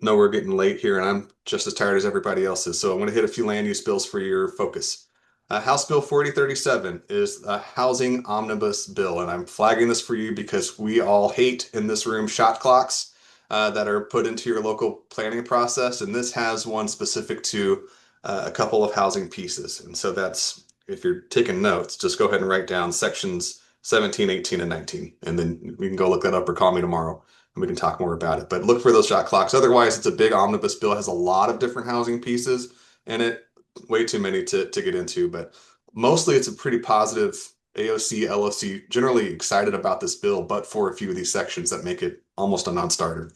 know we're getting late here and I'm just as tired as everybody else is. So I'm going to hit a few land use bills for your focus. House Bill 4037 is a housing omnibus bill, and I'm flagging this for you because we all hate in this room shot clocks that are put into your local planning process, and this has one specific to a couple of housing pieces. And so that's, if you're taking notes, just go ahead and write down sections 17, 18, and 19, and then we can go look that up or call me tomorrow and we can talk more about it. But look for those shot clocks. Otherwise, it's a big omnibus bill, has a lot of different housing pieces in it, way too many to get into, but mostly it's a pretty positive AOC, LOC, generally excited about this bill, but for a few of these sections that make it almost a non-starter.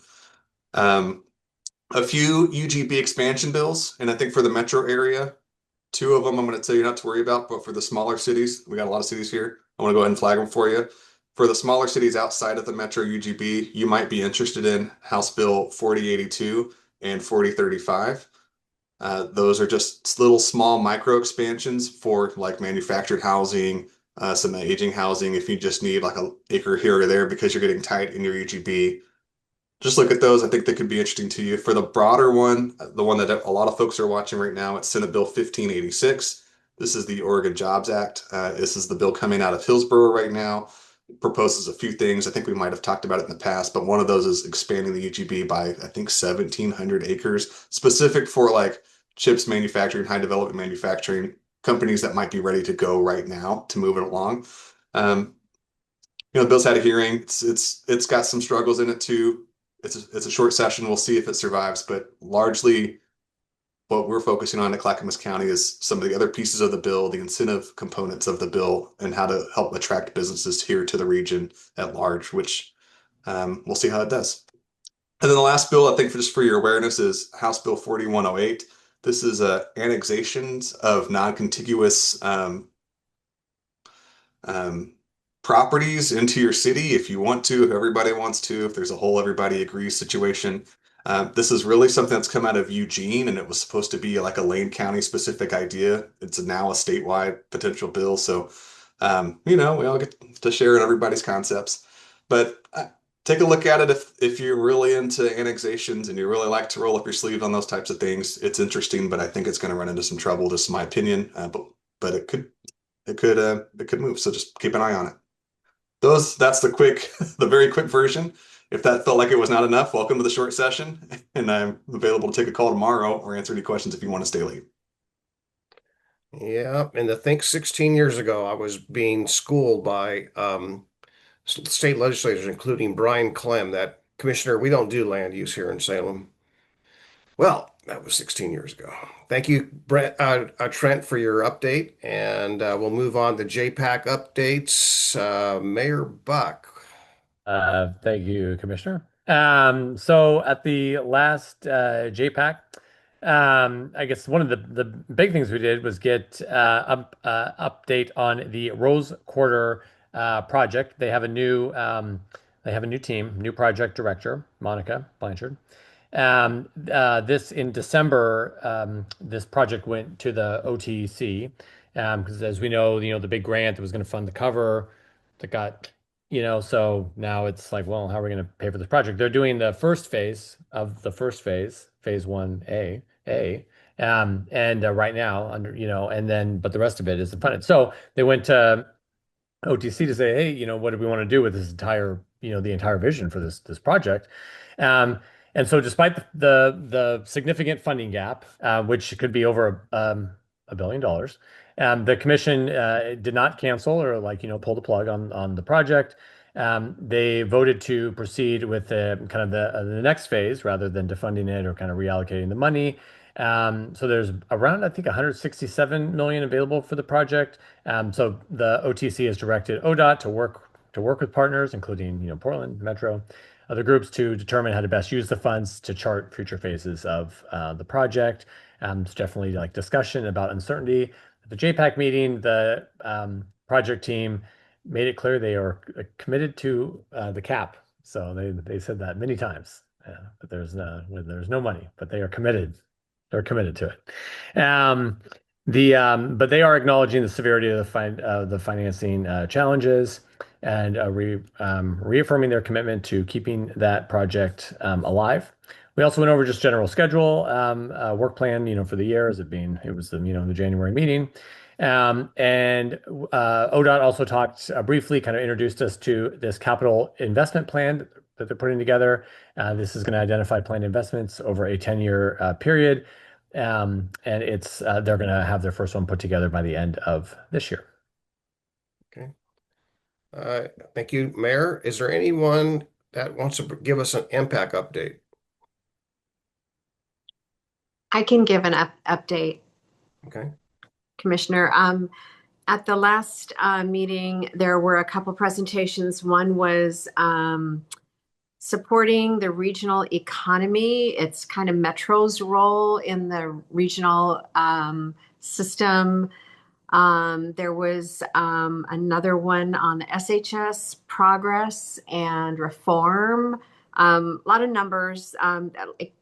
A few UGB expansion bills, and I think for the metro area, two of them I'm going to tell you not to worry about, but for the smaller cities, we got a lot of cities here. I want to go ahead and flag them for you. For the smaller cities outside of the metro UGB, you might be interested in House Bill 4082 and 4035. Those are just little small micro expansions for like manufactured housing, some aging housing. If you just need like an acre here or there because you're getting tight in your UGB, just look at those. I think they could be interesting to you. For the broader one, the one that a lot of folks are watching right now, it's Senate Bill 1586. This is the Oregon Jobs Act. This is the bill coming out of Hillsborough right now. It proposes a few things. I think we might have talked about it in the past, but one of those is expanding the UGB by, I think, 1,700 acres, specific for like chips manufacturing, high development manufacturing companies that might be ready to go right now to move it along. Um, the bill's had a hearing. It's got some struggles in it too. It's a short session. We'll see if it survives, but largely what we're focusing on at Clackamas County is some of the other pieces of the bill, the incentive components of the bill, and how to help attract businesses here to the region at large, which we'll see how it does. And then the last bill, I think, just for your awareness, is House Bill 4108. This is annexations of non-contiguous um, properties into your city if you want to, if everybody wants to, if there's a whole everybody agrees situation. This is really something that's come out of Eugene, and it was supposed to be like a Lane County specific idea. It's now a statewide potential bill. So, we all get to share in everybody's concepts. But take a look at it if you're really into annexations and you really like to roll up your sleeves on those types of things. It's interesting, but I think it's going to run into some trouble. Just my opinion. But it could move. So just keep an eye on it. That's the very quick version. If that felt like it was not enough, welcome to the short session, and I'm available to take a call tomorrow or answer any questions if you want to stay late. Yeah, and to think 16 years ago, I was being schooled by state legislators, including Brian Clem, that commissioner, we don't do land use here in Salem. Well, that was 16 years ago. Thank you, Trent, for your update, and we'll move on to JPAC updates. Mayor Buck. Thank you, Commissioner. So at the last JPAC, I guess one of the big things we did was get update on the Rose Quarter project. They have a new team, new project director, Monica Blanchard. This in December, this project went to the OTC because, as we know, the big grant that was going to fund the cover that got, so now it's like, well, how are we going to pay for this project? They're doing the first phase of the first phase, phase 1A, and right now under, and then, but the rest of it is funded. So they went to OTC to say, hey, what do we want to do with this entire, the entire vision for this project? And so despite the significant funding gap, which could be over $1 billion, the commission did not cancel or pull the plug on the project. They voted to proceed with kind of the next phase rather than defunding it or kind of reallocating the money. So there's around, I think, 167 million available for the project. So the OTC has directed ODOT to work with partners, including Portland Metro, other groups, to determine how to best use the funds to chart future phases of the project. It's definitely like discussion about uncertainty. At the JPAC meeting, the project team made it clear they are committed to the cap. So they said that many times. but there's no money, but they are committed. They're committed to it. But they are acknowledging the severity of the financing challenges and reaffirming their commitment to keeping that project alive. We also went over just general schedule, work plan, for the year, it was the January meeting. And ODOT also talked briefly, kind of introduced us to this capital investment plan that they're putting together. This is going to identify planned investments over a 10-year period. And they're going to have their first one put together by the end of this year. Okay. Thank you, Mayor. Is there anyone that wants to give us an impact update? I can give an update, Okay. Commissioner. At the last meeting, there were a couple presentations. One was supporting the regional economy. It's kind of Metro's role in the regional system. There was another one on the SHS progress and reform. A lot of numbers.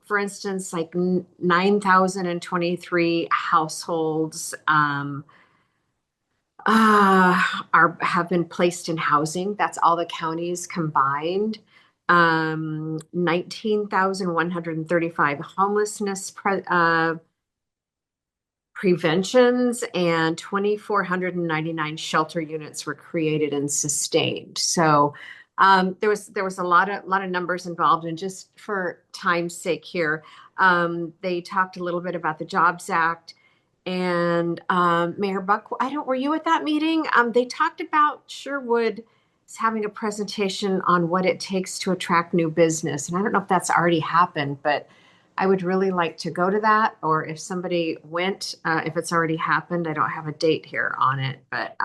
For instance, like 9,023 households have been placed in housing. That's all the counties combined. 19,135 homelessness preventions and 2,499 shelter units were created and sustained. So there was a lot of numbers involved, and just for time's sake here, they talked a little bit about the Jobs Act. And Mayor Buck, were you at that meeting? They talked about Sherwood having a presentation on what it takes to attract new business. And I don't know if that's already happened, but I would really like to go to that. Or if somebody went, if it's already happened, I don't have a date here on it, but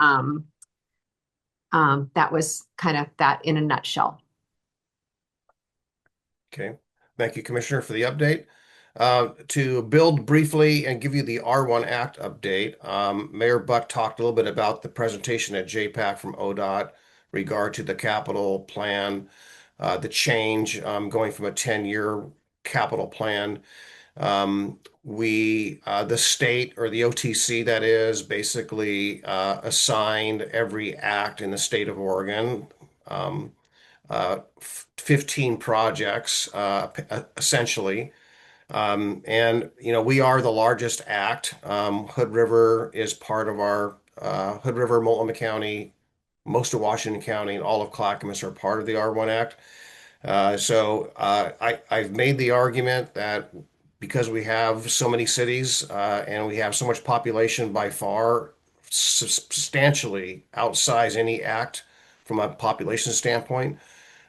that was kind of that in a nutshell. Okay. Thank you, Commissioner, for the update. To build briefly and give you the R1 Act update, Mayor Buck talked a little bit about the presentation at JPAC from ODOT regard to the capital plan, the change going from a 10-year capital plan. The state, or the OTC that is, basically assigned every act in the state of Oregon, 15 projects essentially. We are the largest act. Hood River is part of our Hood River, Multnomah County, most of Washington County, and all of Clackamas are part of the R1 Act. I've made the argument that because we have so many cities and we have so much population, by far substantially outsize any act from a population standpoint,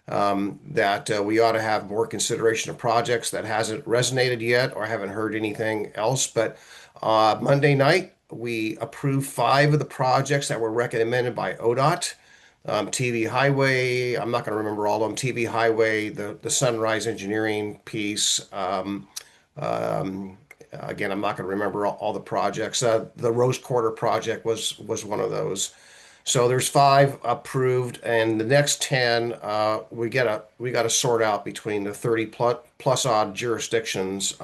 that we ought to have more consideration of projects. That hasn't resonated yet, or I haven't heard anything else. But Monday night, we approved 5 of the projects that were recommended by ODOT. TV Highway, I'm not going to remember all of them. TV Highway, the Sunrise Engineering piece. Again, I'm not going to remember all the projects. The Rose Quarter project was one of those. So there's 5 approved, and the next 10 we got to sort out between the 30 plus odd jurisdictions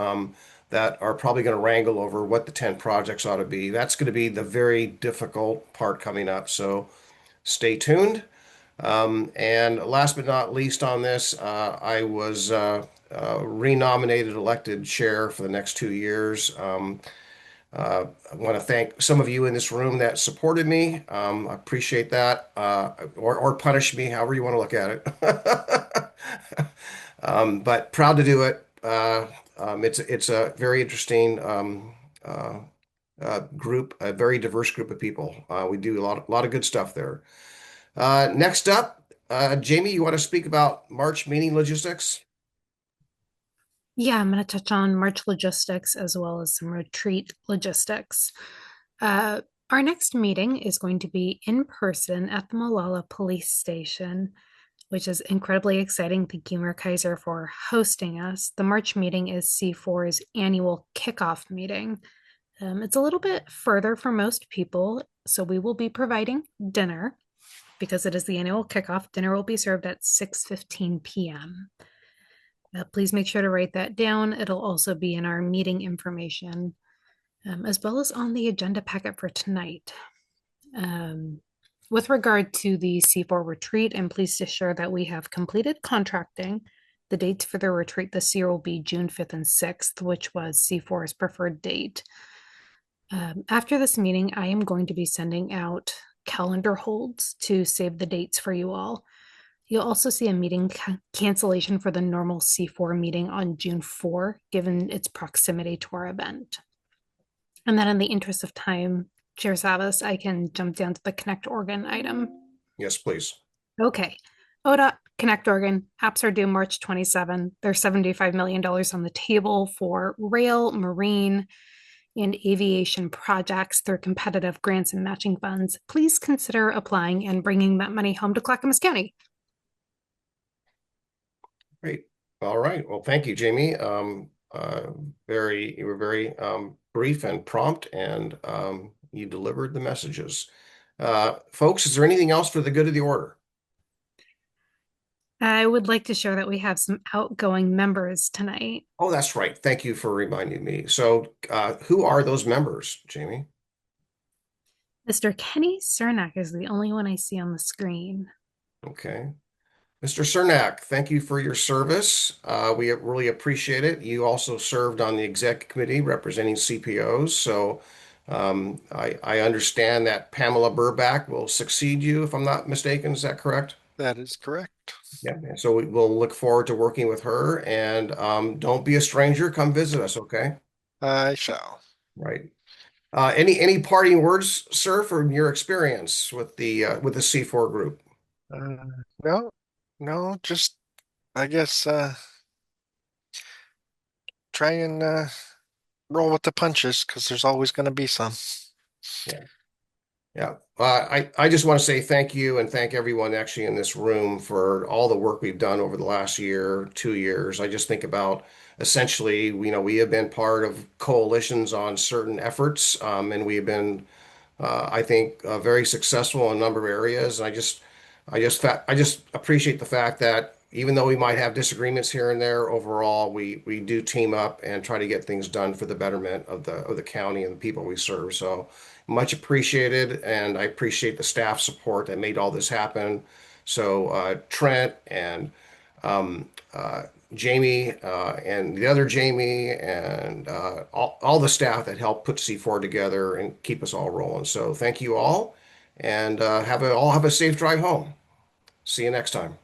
that are probably going to wrangle over what the 10 projects ought to be. That's going to be the very difficult part coming up. So stay tuned. And last but not least on this, I was renominated, elected chair for the next 2 years. I want to thank some of you in this room that supported me. I appreciate that, or punish me, however you want to look at it. But proud to do it. It's a very interesting group, a very diverse group of people. We do a lot of good stuff there. Next up, Jamie, you want to speak about March meeting logistics? Yeah, I'm going to touch on March logistics as well as some retreat logistics. Our next meeting is going to be in person at the Molalla Police Station, which is incredibly exciting. Thank you, Mayor Kaiser, for hosting us. The March meeting is C4's annual kickoff meeting. It's a little bit further for most people, so we will be providing dinner because it is the annual kickoff. Dinner will be served at 6:15 p.m. Please make sure to write that down. It'll also be in our meeting information, as well as on the agenda packet for tonight. With regard to the C4 retreat, I'm pleased to share that we have completed contracting. The dates for the retreat this year will be June 5th and 6th, which was C4's preferred date. After this meeting, I am going to be sending out calendar holds to save the dates for you all. You'll also see a meeting cancellation for the normal C4 meeting on June 4, given its proximity to our event. And then in the interest of time, Chair Savas, I can jump down to the Connect Oregon item. Yes, please. Okay. ODOT Connect Oregon apps are due March 27. There's $75 million on the table for rail, marine, and aviation projects through competitive grants and matching funds. Please consider applying and bringing that money home to Clackamas County. Great. All right. Well, thank you, Jamie. You were very brief and prompt, and you delivered the messages. Folks, is there anything else for the good of the order? I would like to share that we have some outgoing members tonight. Oh, that's right. Thank you for reminding me. So, who are those members, Jamie? Mr. Kenny Cernak is the only one I see on the screen. Okay. Mr. Cernak, thank you for your service. We really appreciate it. You also served on the exec committee representing CPOs. So I understand that Pamela Burback will succeed you, if I'm not mistaken. Is that correct? That is correct. Yeah. And so we'll look forward to working with her. And don't be a stranger. Come visit us, okay? I shall. Right. Any parting words, sir, from your experience with the C4 group? No, no, just I guess try and roll with the punches because there's always going to be some. Yeah. Yeah. I just want to say thank you and thank everyone actually in this room for all the work we've done over the last year, 2 years. I just think about essentially, we have been part of coalitions on certain efforts, and we have been, I think, very successful in a number of areas. And I just appreciate the fact that even though we might have disagreements here and there, overall, we do team up and try to get things done for the betterment of the county and the people we serve. So much appreciated, and I appreciate the staff support that made all this happen. So Trent and Jamie and the other Jamie and all the staff that helped put C4 together and keep us all rolling. So thank you all, and all have a safe drive home. See you next time.